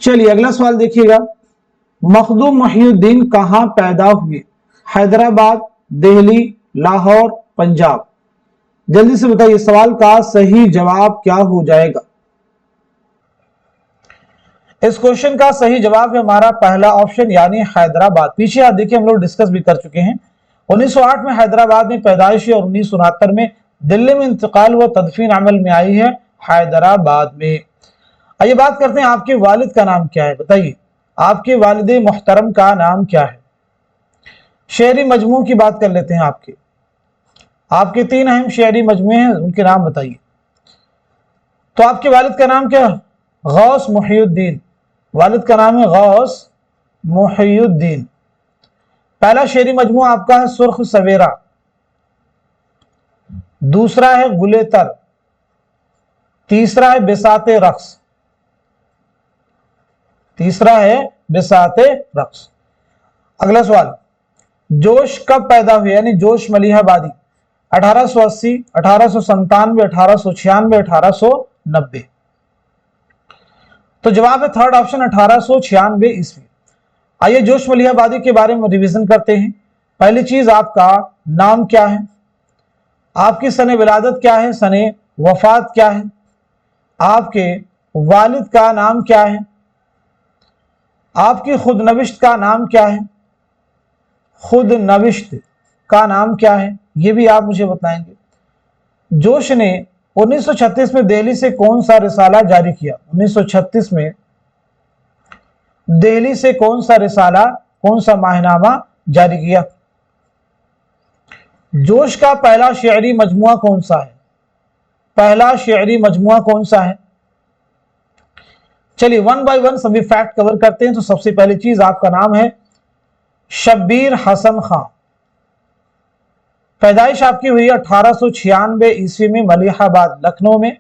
चलिए अगला सवाल देखिएगा। मखदूम मोहिउद्दीन कहां पैदा हुए? हैदराबाद, दिल्ली, लाहौर, पंजाब। जल्दी से बताइए सवाल का सही जवाब क्या हो जाएगा। इस क्वेश्चन का सही जवाब है हमारा पहला ऑप्शन यानी हैदराबाद। पीछे आप देखिए हम लोग डिस्कस भी कर चुके हैं। 1908 में हैदराबाद में पैदाइश और 1969 में दिल्ली में इंतकाल हुआ, तदफीन अमल में आई है हैदराबाद में। आइए बात करते हैं आपके वालिद का नाम क्या है, बताइए आपके वालिद मुहतरम का नाम क्या है। शेरी मजमू की बात कर लेते हैं। आपके 3 अहम शेरी मजमूए हैं, उनके नाम बताइए। तो आपके वालिद का नाम क्या है? गौस मोहिउद्दीन। वालिद का नाम है गौस मोहिउद्दीन। पहला शेरी मजमू आपका है सुर्ख सवेरा, दूसरा है गुलेतर, तीसरा है बिसाते रक्स, तीसरा है बिसाते रक्स। अगला सवाल, जोश कब पैदा हुए यानी जोश मलिहाबादी? 1880, 1897, 1896, 1890। तो जवाब है थर्ड ऑप्शन 1896 ईस्वी। आइए जोश मलिहाबादी के बारे में रिवीजन करते हैं। पहली चीज, आपका नाम क्या है, आपकी सने विलादत क्या है, सने वफात क्या है, आपके वालिद का नाम क्या है, आपकी खुद नविश्त का नाम क्या है, खुद नविश्त का नाम क्या है, ये भी आप मुझे बताएंगे। जोश ने 1936 में दिल्ली से कौन सा रिसाला जारी किया? 1936 में दिल्ली से कौन सा रिसाला, कौन सा माहनामा जारी किया? जोश का पहला शेरी मजमुआ कौन सा है? पहला शेरी मजमुआ कौन सा है? चलिए वन बाय वन सभी फैक्ट कवर करते हैं। तो सबसे पहली चीज, आपका नाम है शब्बीर हसन खां। पैदाइश आपकी हुई 1896 ईस्वी में मलिहाबाद लखनऊ में।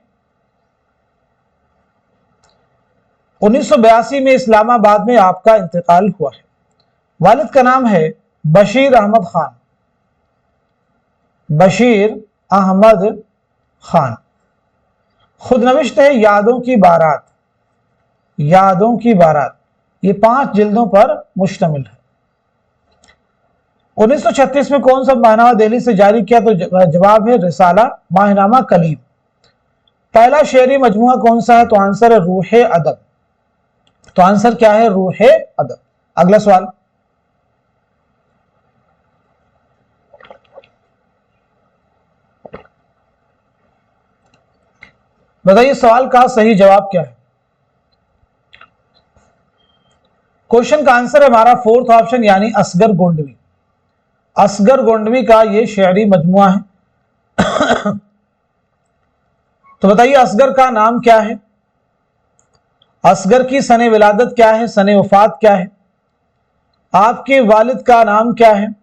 1982 में इस्लामाबाद में आपका इंतकाल हुआ है। वालिद का नाम है बशीर अहमद खान, बशीर अहमद खान। खुद नविश्त है यादों की बारात, यादों की बारात। ये 5 जिल्दों पर मुश्तमिल है। 1936 में कौन सा माहनामा दिल्ली से जारी किया? तो जवाब है रिसाला माहनामा कलीम। पहला शेरी मजमुआ कौन सा है? तो आंसर है रूह अदब। तो आंसर क्या है? रूह अदब। अगला सवाल, बताइए सवाल का सही जवाब क्या है? क्वेश्चन का आंसर है हमारा फोर्थ ऑप्शन यानी असगर गोंडवी। असगर गोंडवी का ये शेरी मजमुआ है। तो बताइए असगर का नाम क्या है? असगर की सने विलादत क्या है? सने वफात क्या है? आपके वालिद का नाम क्या है?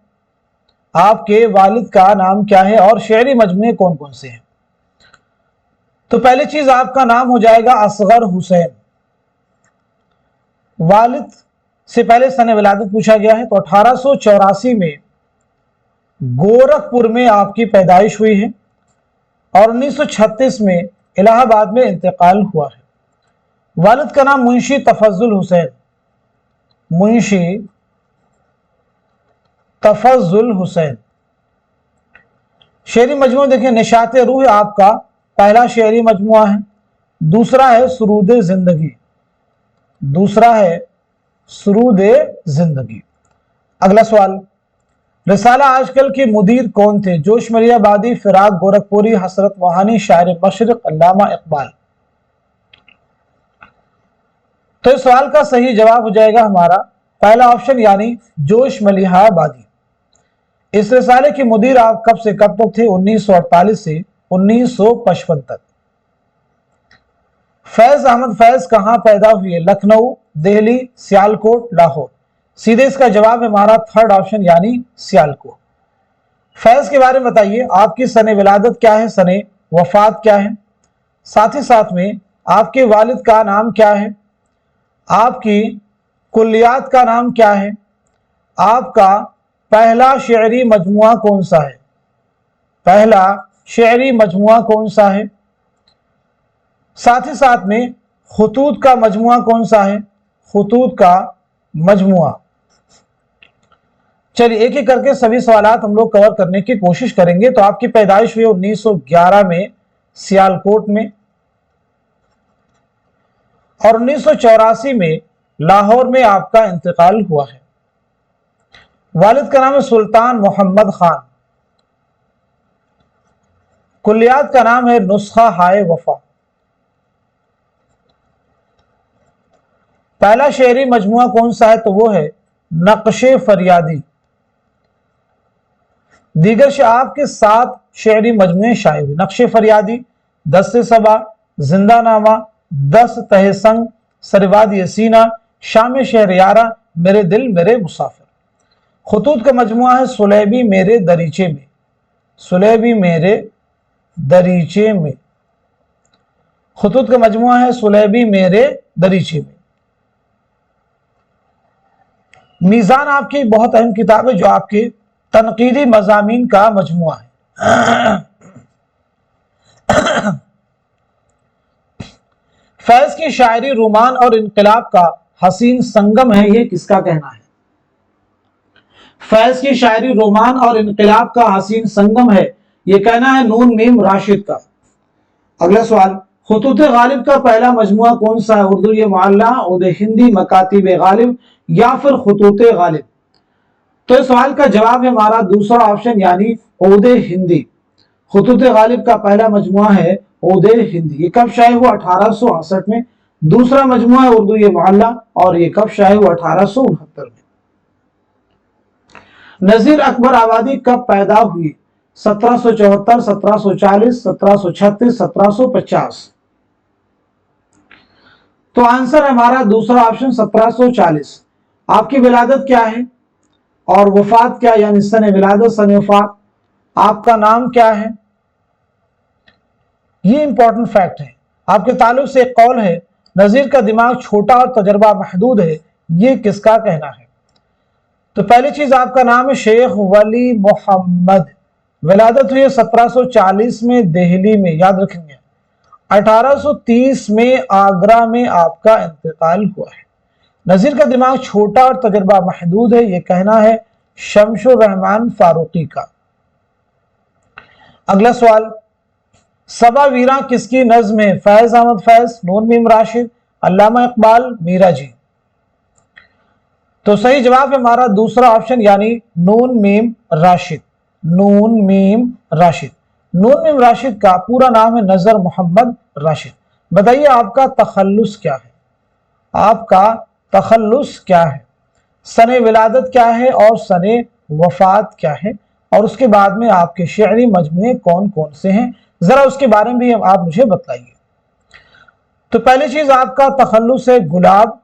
आपके वालिद का नाम क्या है? और शेरी मजमुए कौन कौन से हैं? तो पहली चीज आपका नाम हो जाएगा असगर हुसैन। वालिद से पहले सने विलादत पूछा गया है, तो 1884 में गोरखपुर में आपकी पैदाइश हुई है और 1936 में इलाहाबाद में इंतकाल हुआ है। वालिद का नाम मुंशी तफज्जुल हुसैन, मुंशी तफज्जुल हुसैन। शेरी मजमुआ देखिए निशात रूह आपका पहला शेरी मजमुआ है, दूसरा है सुरूद जिंदगी, दूसरा है सुरूद जिंदगी। अगला सवाल, रिसाला आजकल के मुदीर कौन थे? जोश मलियाबादी, फिराक गोरखपुरी, हसरत मोहानी, शायर मशरिक, अल्लामा इकबाल। तो इस सवाल का सही जवाब हो जाएगा हमारा पहला ऑप्शन यानी जोश मलियाबादी। इस रिसाले के मुदीर आप कब से कब तक थे? 1948 से 1955 तक। फैज अहमद फैज कहां पैदा हुए? लखनऊ, दिल्ली, सियालकोट, लाहौर। सीधे इसका जवाब है हमारा थर्ड ऑप्शन यानी सियालकोट। फैज के बारे में बताइए, आपकी सने विलादत क्या है? सने वफात क्या है? साथ ही साथ में आपके वालिद का नाम क्या है? आपकी कुल्लियात का नाम क्या है? आपका पहला शेरी मजमुआ कौन सा है? पहला शेरी मजमुआ कौन सा है? साथ ही साथ में खुतूत का मजमुआ कौन सा है? खुतूत का मजमुआ। चलिए एक एक करके सभी सवालात हम लोग कवर करने की कोशिश करेंगे। तो आपकी पैदाइश हुई 1911 में सियालकोट में और 1984 में लाहौर में आपका इंतकाल हुआ है। वालिद का नाम है सुल्तान मोहम्मद खान, कुल्लियात का नाम है नुस्खा हाय वफा। पहला शेरी मजमुआ कौन सा है? तो वो है नक्शे फरियादी। दीगर से आपके 7 शेरी मजमुए शाये हुए। नक्शे फरियादी, 10 से सबा, जिंदा नामा, 10 तहसंग, सरवाद यसीना, शाम शहरियारा, मेरे दिल मेरे मुसाफिर। खुतूत का मजमुआ है सुलेबी मेरे दरीचे में, सुलेबी मेरे दरीचे में। खुतूत का मजमुआ है सुलेबी मेरे दरीचे में। मीज़ान आपकी बहुत अहम किताब है जो आपके तनकीदी मज़ामीन का मजमुआ है। फैज की शायरी रोमान और इनकलाब का हसीन संगम है, ये किसका कहना है? फैज की शायरी रोमान और इनकलाब का हसीन संगम है, ये कहना है नून मीम राशिद का। अगला सवाल, खुतूत गालिब का पहला मजमुआ कौन सा है? उर्दू ये मुअल्ला, उद हिंदी, मकातिब गालिब या फिर खुतूत गालिब। तो इस सवाल का जवाब है हमारा दूसरा ऑप्शन यानी उद हिंदी। खुतूत गालिब का पहला मजमुआ है उद हिंदी। ये कब शाये हुआ? 1868 में। दूसरा मजमुआ है उर्दू ये मुअल्ला और ये कब शाये हुआ? 1869 में। नजीर अकबर आबादी कब पैदा हुई? 1774, 1740, 1736, 1750। तो आंसर हमारा दूसरा ऑप्शन 1740। आपकी विलादत क्या है और वफात क्या, यानी सने विलादत सने वफात, आपका नाम क्या है? ये इंपॉर्टेंट फैक्ट है। आपके ताल्लुक से एक कौल है, नजीर का दिमाग छोटा और तजर्बा महदूद है, ये किसका कहना है? तो पहली चीज आपका नाम है शेख वली मोहम्मद। विलादत हुई 1740 में दिल्ली में, याद रखेंगे। 1830 में आगरा में आपका इंतकाल हुआ है। नजीर का दिमाग छोटा और तजर्बा महदूद है, यह कहना है शमशुर रहमान फारूकी का। अगला सवाल, सबा वीरा किसकी नज्म है? फैज अहमद फैज, नून मीम राशिद, अल्लामा इकबाल, मीरा जी। तो सही जवाब है हमारा दूसरा ऑप्शन यानी नून मीम राशिद। नून मीम राशिद। नून मीम राशिद का पूरा नाम है नजर मोहम्मद राशिद। बताइए आपका तखल्लुस क्या है? आपका तखल्लुस क्या है? सने विलादत क्या है और सने वफात क्या है? और उसके बाद में आपके शेरी मजमुए कौन कौन से हैं, जरा उसके बारे में भी आप मुझे बताइए। तो पहली चीज आपका तखल्लुस है गुलाब।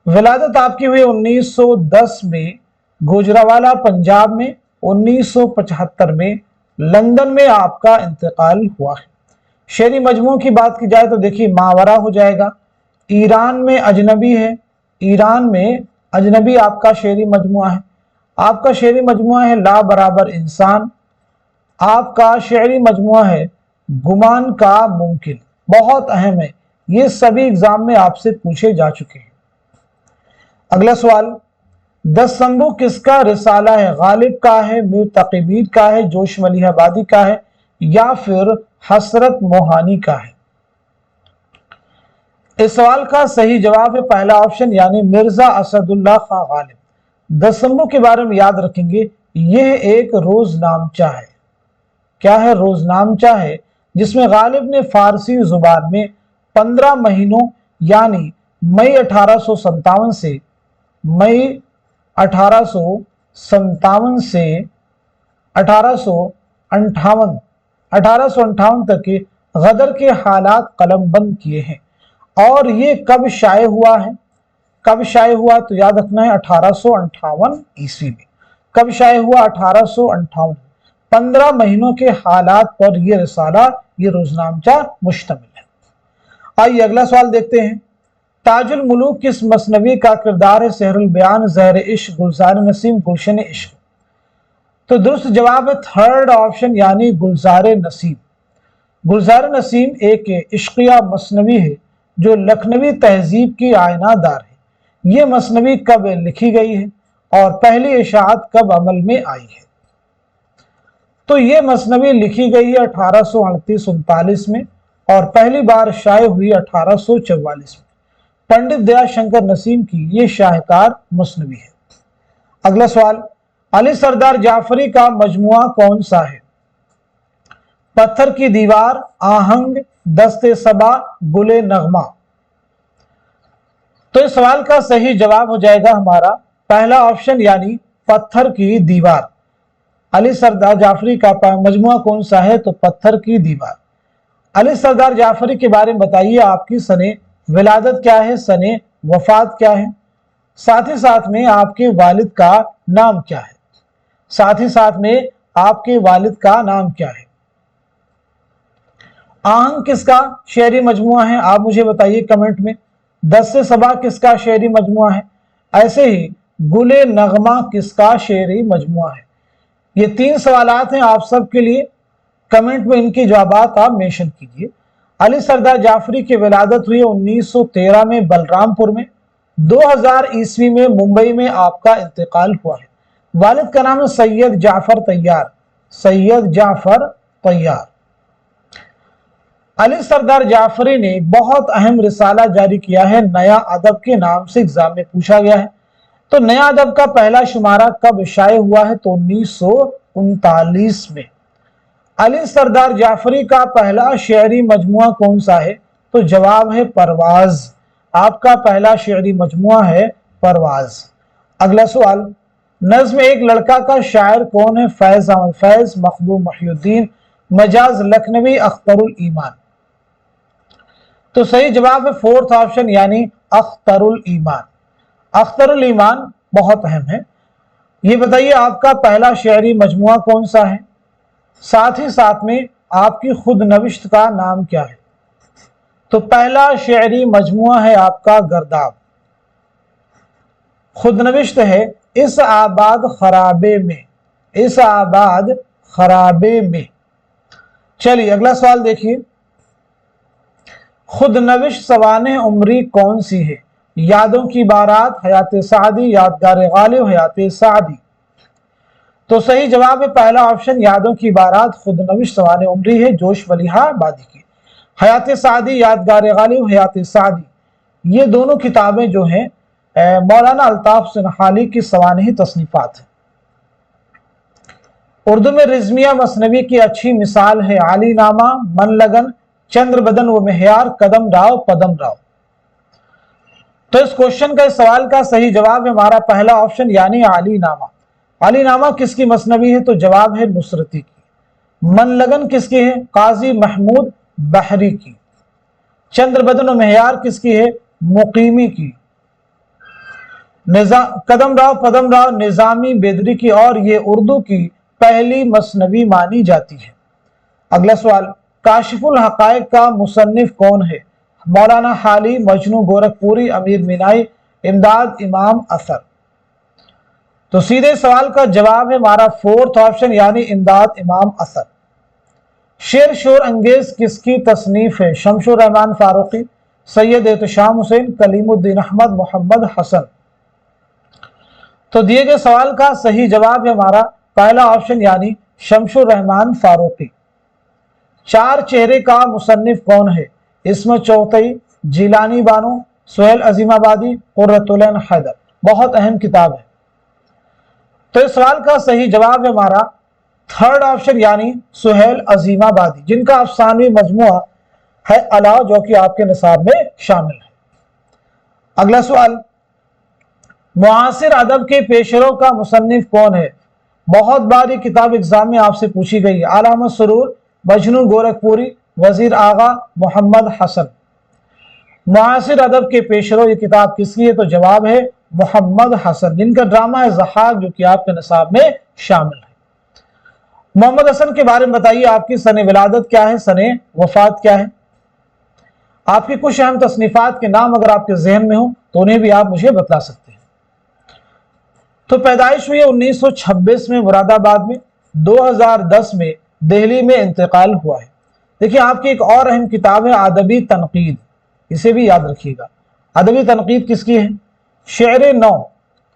विलादत आपकी हुई 1910 में गुजरावाला पंजाब में, 1975 में लंदन में आपका इंतकाल हुआ है। शेरी मजमू की बात की जाए तो देखिए मावरा हो जाएगा, ईरान में अजनबी है, ईरान में अजनबी आपका शेरी मजमुआ है। आपका शेरी मजमुआ है ला बराबर इंसान। आपका शेरी मजमुआ है गुमान का मुमकिन, बहुत अहम है, ये सभी एग्जाम में आपसे पूछे जा चुके हैं। अगला सवाल, दस्तंबू किसका रिसाला है? गालिब का है, मीर तकीबीर का है, जोश मलिहाबादी का है, या फिर हसरत मोहानी का है? इस सवाल का सही जवाब है पहला ऑप्शन यानी मिर्जा असदुल्ला खां गालिब। दस्तंबू के बारे में याद रखेंगे, यह एक रोजनामचा है। क्या है? रोजनामचा है, जिसमें गालिब ने फारसी जुबान में 15 महीनों यानी मई 1857 से मई 1857 से 1858 तक के गदर के हालात कलमबंद किए हैं। और ये कब शाये हुआ है? कब शाये हुआ तो याद रखना है 1858 ईस्वी में। कब शाये हुआ? 1858। 15 महीनों के हालात पर यह रिसाला, ये रोजनामचा मुश्तमिल है। आइए अगला सवाल देखते हैं। ताजुल मुलूक किस मसनवी का किरदार है? सहरुल बयान, ज़हर इश्क, गुलजार नसीम, गुलशन इश्क। तो दुरुस्त जवाब है थर्ड ऑप्शन यानी गुलजार नसीम। गुलजार नसीम एक इश्किया मसनवी है जो लखनवी तहजीब की आयनादार है। ये मसनवी कब लिखी गई है और पहली इशाअत कब अमल में आई है? तो ये मसनवी लिखी गई है 1838-39 में और पहली बार शाये हुई 1844 में। पंडित दयाशंकर नसीम की ये शाहकार मसनवी है। अगला सवाल, अली सरदार जाफरी का मजमुआ कौन सा है? पत्थर की दीवार, आहंग, दस्ते सबा, गुले नगमा। तो इस सवाल का सही जवाब हो जाएगा हमारा पहला ऑप्शन यानी पत्थर की दीवार। अली सरदार जाफरी का मजमुआ कौन सा है? तो पत्थर की दीवार। अली सरदार जाफरी के बारे में बताइए, आपकी सने विलादत क्या है, सने वफात क्या है, साथ ही साथ में आपके वालिद का नाम क्या है? साथ ही साथ में आपके वालिद का नाम क्या है? आहंग किसका शेरी मजमुआ है? आप मुझे बताइए कमेंट में। दस्ते सबा किसका शेरी मजमुआ है? ऐसे ही गुले नगमा किसका शेरी मजमुआ है? ये 3 सवालात हैं आप सबके लिए। कमेंट में इनके जवाब आप मेंशन कीजिए। अली सरदार जाफरी की विलादत हुई 1913 में बलरामपुर में। 2000 ईस्वी में मुंबई में आपका इंतकाल हुआ है। वालिद का नाम है सैयद जाफर तैयार। सैयद जाफर तैयार। अली सरदार जाफरी ने एक बहुत अहम रिसाला जारी किया है, नया अदब के नाम से एग्जाम में पूछा गया है। तो नया अदब का पहला शुमारा कब शाये हुआ है? तो 1939 में। अली सरदार जाफरी का पहला शेरी मजमुआ कौन सा है? तो जवाब है परवाज। आपका पहला शेरी मजमुआ है परवाज। अगला सवाल, नज्म एक लड़का का शायर कौन है? फैज अहमद फैज, मखदूम महिउद्दीन, मजाज लखनवी, अख्तरुल ईमान। तो सही जवाब है फोर्थ ऑप्शन यानी अख्तरुल ईमान। अख्तरुल ईमान बहुत अहम है। ये बताइए आपका पहला शेरी मजमुआ कौन सा है? साथ ही साथ में आपकी खुद नविश्त का नाम क्या है? तो पहला शेरी मजमुआ है आपका गर्दाब। खुद नविश्त है इस आबाद खराबे में। इस आबाद खराबे में। चलिए अगला सवाल देखिए। खुद नविश सवाने उमरी कौन सी है? यादों की बारात, हयात सादी, यादगार गालिब, हयात सादी। तो सही जवाब है पहला ऑप्शन, यादों की बारात, खुदनविश सवाने उमरी है जोश वलीहा आबादी की। हयात सादी, यादगार गालिब, हयात सादी, ये दोनों किताबें जो हैं मौलाना अल्ताफ सनहाली की सवानही तसनीफात हैं। उर्दू में रिजमिया मसनवी की अच्छी मिसाल है आली नामा, मन लगन, चंद्र बदन व मेहयार, कदम राव, पदम राव। तो इस क्वेश्चन का, इस सवाल का सही जवाब है हमारा पहला ऑप्शन यानी आली नामा। आली नामा किसकी मसनवी है? तो जवाब है नुसरती की। मन लगन किसकी है? काजी महमूद बहरी की। चंद्र बदन व मेहयार किसकी है? मुकीमी की। कदम राव पदम राव निजामी बेदरी की, और ये उर्दू की पहली मसनवी मानी जाती है। अगला सवाल, काशिफुल हकायक का मुसन्निफ कौन है? मौलाना हाली, मजनू गोरखपुरी, अमीर मीनाई, इमदाद इमाम असर। तो सीधे सवाल का जवाब है हमारा फोर्थ ऑप्शन यानी इमदाद इमाम असर। शेर शोर अंगेज किसकी तसनीफ है? शमशुर रहमान फारूकी, सैयद एहतशाम हुसैन, कलीमुद्दीन अहमद, मोहम्मद हसन। तो दिए गए सवाल का सही जवाब है हमारा पहला ऑप्शन यानी शमशुर रहमान फारूकी। चार चेहरे का मुसन्निफ कौन है? इस्मत चौथई, जिलानी बानो, सुहेल अजीमाबादी, कुर्रतुल ऐन हैदर। बहुत अहम किताब है। तो इस सवाल का सही जवाब है हमारा थर्ड ऑप्शन यानी सुहेल अजीमाबादी, जिनका अफसानवी मजमुआ है अला, जो कि आपके निसाब में शामिल है। अगला सवाल, मुआसिर अदब के पेशरों का मुसन्निफ कौन है? बहुत बार ये किताब एग्जाम में आपसे पूछी गई है। आलामा सुरूर, मजनू गोरखपुरी, वजीर आगा, मोहम्मद हसन। मुआसिर अदब के पेशरों, ये किताब किसकी है? तो जवाब है मोहम्मद हसन, जिनका ड्रामा है ज़हाक, जो कि आपके निसाब में शामिल है। मोहम्मद हसन के बारे में बताइए, आपकी सने विलादत क्या है, सने वफात क्या है? आपकी कुछ अहम तसनीफात के नाम अगर आपके जहन में हो तो उन्हें भी आप मुझे बता सकते हैं। तो पैदाइश हुई है 1926 में मुरादाबाद में, 2010 में दिल्ली में इंतकाल हुआ है। देखिए, आपकी एक और अहम किताब है अदबी तनकीद, इसे भी याद रखिएगा। अदबी तनकीद किसकी है? शेर नौ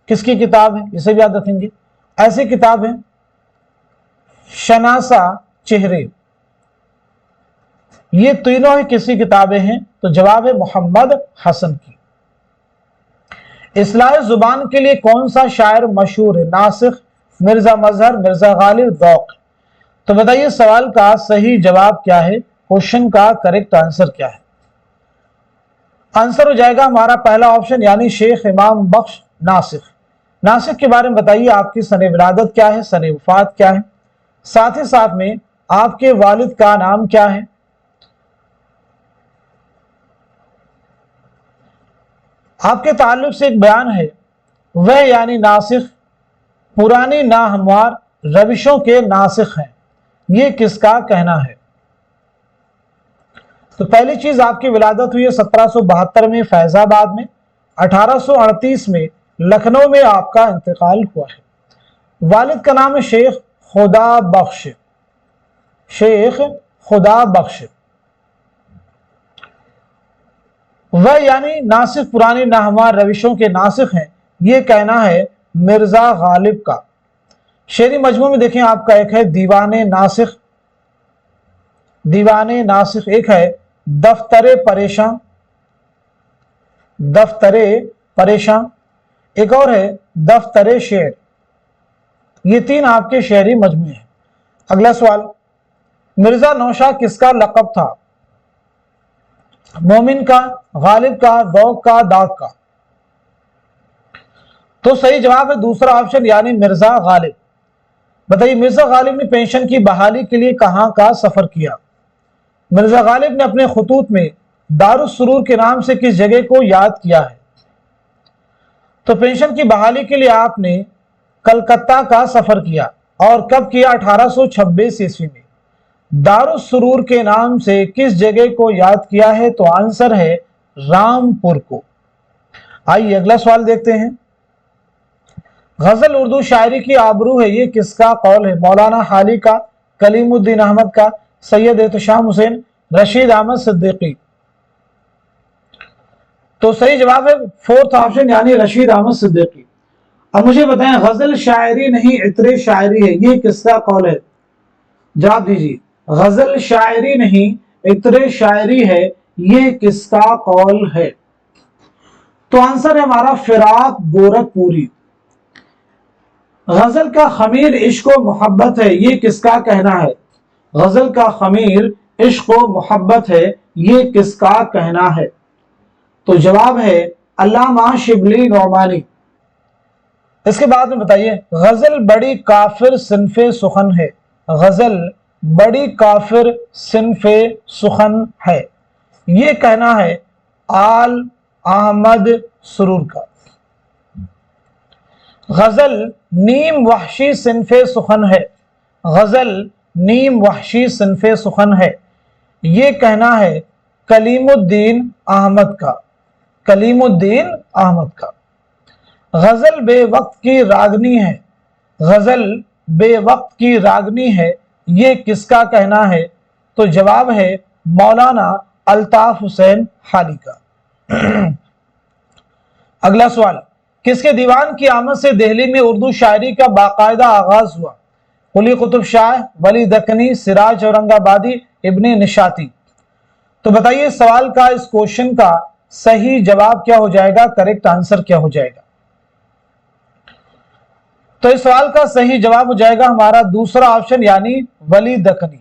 किसकी किताब है? इसे भी याद रखेंगे। ऐसी किताब है शनासा चेहरे, ये तीनों ही किसकी किताबें हैं? तो जवाब है मोहम्मद हसन की। इस्लाह जुबान के लिए कौन सा शायर मशहूर है? नासिख, मिर्जा मजहर, मिर्जा गालिब, दौक। तो बताइए सवाल का सही जवाब क्या है? क्वेश्चन का करेक्ट आंसर क्या है? आंसर हो जाएगा हमारा पहला ऑप्शन यानी शेख इमाम बख्श नासिख। नासिख के बारे में बताइए, आपकी सने विलादत क्या है, सने वफात क्या है, साथ ही साथ में आपके वालिद का नाम क्या है। आपके ताल्लुक से एक बयान है, वह यानी नासिख पुरानी नाहमवार रविशों के नासिख हैं, ये किसका कहना है? तो पहली चीज, आपकी विलादत हुई है 1772 में फैजाबाद में, 1838 में लखनऊ में आपका इंतकाल हुआ है। वालिद का नाम है शेख खुदा बख्श, शेख खुदा बख्श। वह यानी नासिख पुरानी नाहमवार रविशों के नासिख हैं, ये कहना है मिर्जा गालिब का। शेरी मजमू में देखें, आपका एक है दीवाने नासिख, दीवाने नासिख, एक है दफ्तरे परेशान, दफ्तरे परेशान, एक और है दफ्तरे शेर। ये तीन आपके शेरी मजमू हैं। अगला सवाल, मिर्जा नौशाद किसका लक़ब था? मोमिन का, गालिब का, दौक का, दाग का। तो सही जवाब है दूसरा ऑप्शन यानी मिर्जा गालिब। बताइए, मिर्जा गालिब ने पेंशन की बहाली के लिए कहां का सफर किया? मिर्जा गालिब ने अपने खतूत में दारुस सुरूर के नाम से किस जगह को याद किया है? तो पेंशन की बहाली के लिए आपने कलकत्ता का सफर किया, और कब किया? 1826 ईस्वी में। दारुस सुरूर के नाम से किस जगह को याद किया है? तो आंसर है रामपुर को। आइए अगला सवाल देखते हैं। गजल उर्दू शायरी की आबरू है, ये किसका कौल है? मौलाना हाली का, कलीमुद्दीन अहमद का, सैयद एहतशाम हुसैन, रशीद अहमद सिद्दीकी। तो सही जवाब है फोर्थ ऑप्शन यानी रशीद अहमद सिद्दीकी। اب مجھے بتائیں غزل شاعری نہیں عطر شاعری ہے، یہ کس کا قول ہے؟ جواب دیجیے، غزل شاعری نہیں عطر شاعری ہے، یہ کس کا قول ہے؟ تو آنسر ہے ہمارا فراق گورکھ پوری۔ غزل کا خمیر عشق و محبت ہے، یہ کس کا کہنا ہے؟ غزل کا خمیر عشق و محبت ہے، یہ کس کا کہنا ہے؟ تو جواب ہے علامہ شبلی نعمانی۔ اس کے بعد میں بتائیے، غزل بڑی کافر صنف سخن ہے، غزل بڑی کافر صنف سخن ہے، یہ کہنا ہے آل احمد سرور کا۔ غزل نیم وحشی صنف سخن ہے، غزل نیم وحشی صنف سخن ہے، یہ کہنا ہے کلیم الدین احمد کا، کلیم الدین احمد کا۔ غزل بے وقت کی راگنی ہے، غزل بے وقت کی راگنی ہے، یہ کس کا کہنا ہے؟ تو جواب ہے مولانا الطاف حسین حالی کا۔ اگلا سوال، کس کے دیوان کی آمد سے دہلی میں اردو شاعری کا باقاعدہ آغاز ہوا؟ قلی قطب شاہ، ولی دکنی، سراج اورنگ آبادی، ابن نشاطی۔ تو بتائیے سوال کا، اس کوشچن کا صحیح جواب کیا ہو جائے گا، کریکٹ آنسر کیا ہو جائے گا؟ تو اس سوال کا صحیح جواب ہو جائے گا ہمارا دوسرا آپشن، یعنی ولی دکنی۔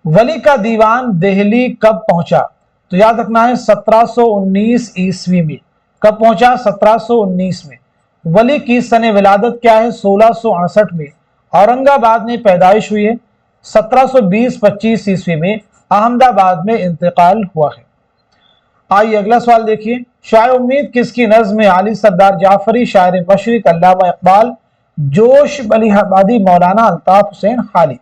ولی کا دیوان دہلی کب پہنچا؟ تو یاد رکھنا ہے 1719 عیسوی میں۔ کب پہنچا؟ 1719 میں۔ ولی کی سن ولادت کیا ہے؟ 1668 میں۔ اورنگ آباد میں پیدائش ہوئی ہے، 1720-25 عیسوی میں احمد آباد میں انتقال ہوا ہے۔ آئیے اگلا سوال دیکھیے، شاہ امید کس کی نظم ہے؟ علی سردار جعفری، شاعر مشرق علامہ اقبال، جوش بلی آبادی، مولانا الطاف حسین حالی۔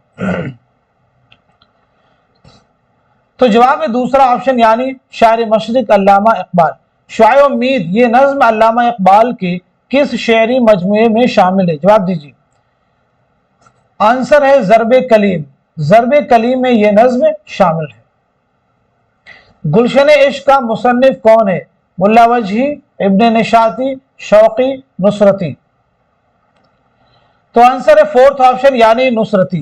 تو جواب ہے دوسرا آپشن، یعنی شاعر مشرق علامہ اقبال۔ شاہ امید یہ نظم علامہ اقبال کے کس شعری مجموعے میں شامل ہے؟ جواب دیجیے، آنسر ہے ضرب کلیم۔ ضرب کلیم میں یہ نظم شامل ہے۔ گلشن عشق کا مصنف کون ہے؟ ملا وجہی، ابن نشاطی، شوقی، نصرتی۔ تو آنسر ہے فورتھ آپشن، یعنی نصرتی۔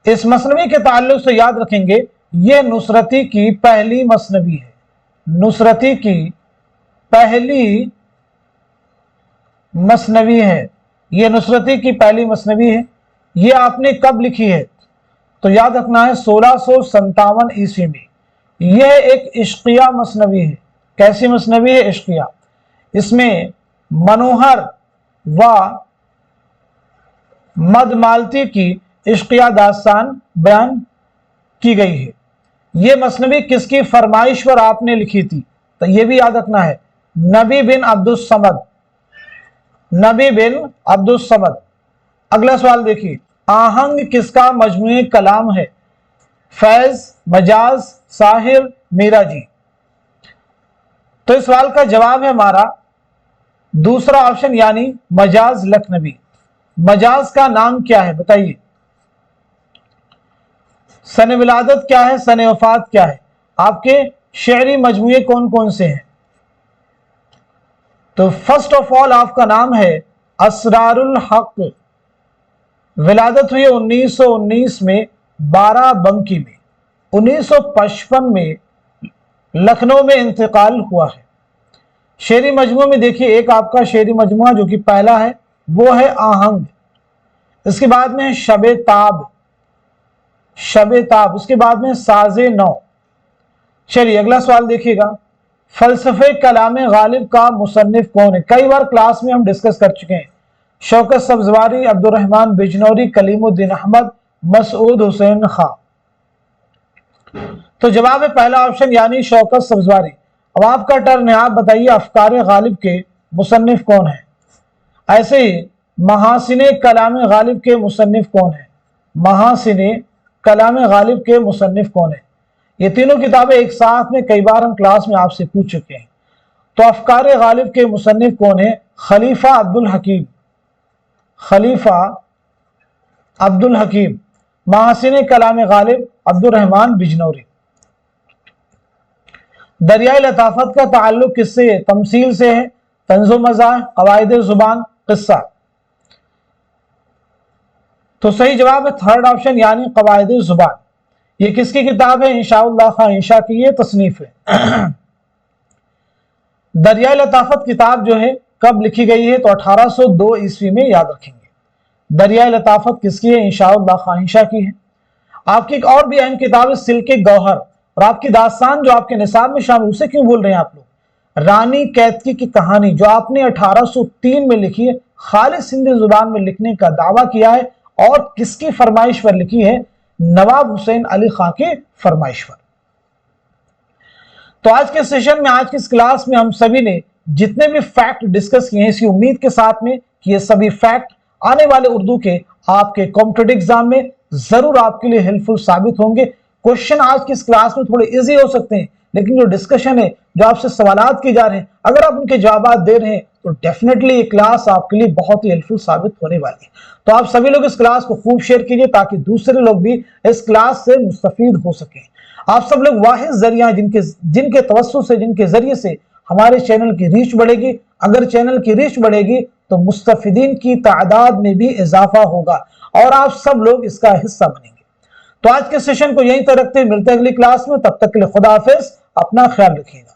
اس مثنوی کے تعلق سے یاد رکھیں گے، یہ نصرتی کی پہلی مثنوی ہے، نصرتی کی پہلی مثنوی ہے، یہ نصرتی کی پہلی مثنوی ہے۔ یہ آپ نے کب لکھی ہے؟ تو یاد رکھنا ہے 1657 عیسوی میں۔ یہ ایک عشقیہ مثنوی ہے۔ کیسی مثنوی ہے؟ عشقیہ۔ اس میں منوہر و مد مالتی کی عشقیہ داستان بیان کی گئی ہے۔ یہ مثنوی کس کی فرمائش پر آپ نے لکھی تھی؟ تو یہ بھی یاد رکھنا ہے، نبی بن عبد الصمد، نبی بن عبد الصمد۔ اگلا سوال دیکھیے، آہنگ کس کا مجموعہ کلام ہے؟ فیض، مجاز، ساحر، میرا جی۔ تو اس سوال کا جواب ہے ہمارا دوسرا آپشن، یعنی مجاز لکھنوی۔ مجاز کا نام کیا ہے بتائیے؟ سن ولادت کیا ہے؟ سن وفات کیا ہے؟ آپ کے شعری مجموعے کون کون سے ہیں؟ تو فرسٹ آف آل آپ کا نام ہے اسرار الحق۔ ولادت ہوئی 1919 میں 12 بنکی میں۔ 1955 میں لکھنؤ میں انتقال ہوا ہے۔ شعری مجموعہ میں دیکھیے، ایک آپ کا شعری مجموعہ جو کہ پہلا ہے وہ ہے آہنگ، اس کے بعد میں شب تاب، شب تاب، اس کے بعد میں ساز نو۔ چلیے اگلا سوال دیکھیے گا، فلسفہ کلام غالب کا مصنف کون ہے؟ کئی بار کلاس میں ہم ڈسکس کر چکے ہیں، شوکت سبزواری، عبد الرحمن بجنوری، کلیم الدین احمد، مسعود حسین خان۔ تو جواب ہے پہلا آپشن، یعنی شوکت سبزواری۔ اب آپ کا ٹرن ہے، آپ بتائیے افکار غالب کے مصنف کون ہیں؟ ایسے ہی محاسن کلام غالب کے مصنف کون ہیں؟ محاسن کلام غالب کے مصنف کون ہیں؟ یہ تینوں کتابیں ایک ساتھ میں کئی بار ہم کلاس میں آپ سے پوچھ چکے ہیں۔ تو افکار غالب کے مصنف کون ہیں؟ خلیفہ عبد الحکیم، خلیفہ عبد الحکیم۔ محاسن کلام غالب عبد الرحمن بجنوری۔ دریائے لطافت کا تعلق کس سے ہے؟ تمثیل سے ہے، طنز و مزاح، قواعد زبان، قصہ. تو صحیح جواب ہے تھرڈ آپشن یعنی قواعد زبان. یہ کس کی کتاب ہے؟ انشاءاللہ خان انشاء کی یہ تصنیف ہے. دریائے لطافت کتاب جو ہے کب لکھی گئی ہے؟ تو 1802 عیسوی میں، یاد رکھیں گے. دریائے لطافت کس کی ہے؟ انشاءاللہ خان انشاء کی ہے. آپ کی ایک اور بھی اہم کتاب ہے سلک گوہر، اور آپ کی داستان جو آپ کے نصاب میں شامل، اسے کیوں بول رہے ہیں آپ لوگ؟ رانی کیتکی کی کہانی جو آپ نے 1803 میں لکھی ہے، خالص ہندی زبان میں لکھنے کا دعویٰ کیا ہے، اور کس کی فرمائش پر لکھی ہے؟ نواب حسین علی خان کی فرمائش پر. تو آج کے سیشن میں، آج کی اس کلاس میں ہم سبھی نے جتنے بھی فیکٹ ڈسکس کیے ہیں، اسی امید کے ساتھ میں کہ یہ سبھی فیکٹ آنے والے اردو کے آپ کے کمپٹیٹو ایگزام میں ضرور آپ کے لیے ہیلپفل ثابت ہوں گے. کوشچن آج کی اس کلاس میں تھوڑے ایزی ہو سکتے ہیں، لیکن جو ڈسکشن ہے، جو آپ سے سوالات کی جا رہے ہیں، اگر آپ ان کے جوابات دے رہے ہیں تو ڈیفینیٹلی یہ کلاس آپ کے لیے بہت ہی ہیلپفل ثابت ہونے والی ہے. تو آپ سبھی لوگ اس کلاس کو خوب شیئر کیجئے تاکہ دوسرے لوگ بھی اس کلاس سے مستفید ہو سکیں. آپ سب لوگ واحد ذریعہ جن کے توسط سے، جن کے ذریعے سے ہمارے چینل کی ریچ بڑھے گی. اگر چینل کی ریچ بڑھے گی تو مستفیدین کی تعداد میں بھی اضافہ ہوگا اور آپ سب لوگ اس کا حصہ بنیں گے. تو آج کے سیشن کو یہیں تک رکھتے ہیں، ملتے ہیں اگلی کلاس میں. تب تک کے لیے خدا حافظ، اپنا خیال رکھیے گا.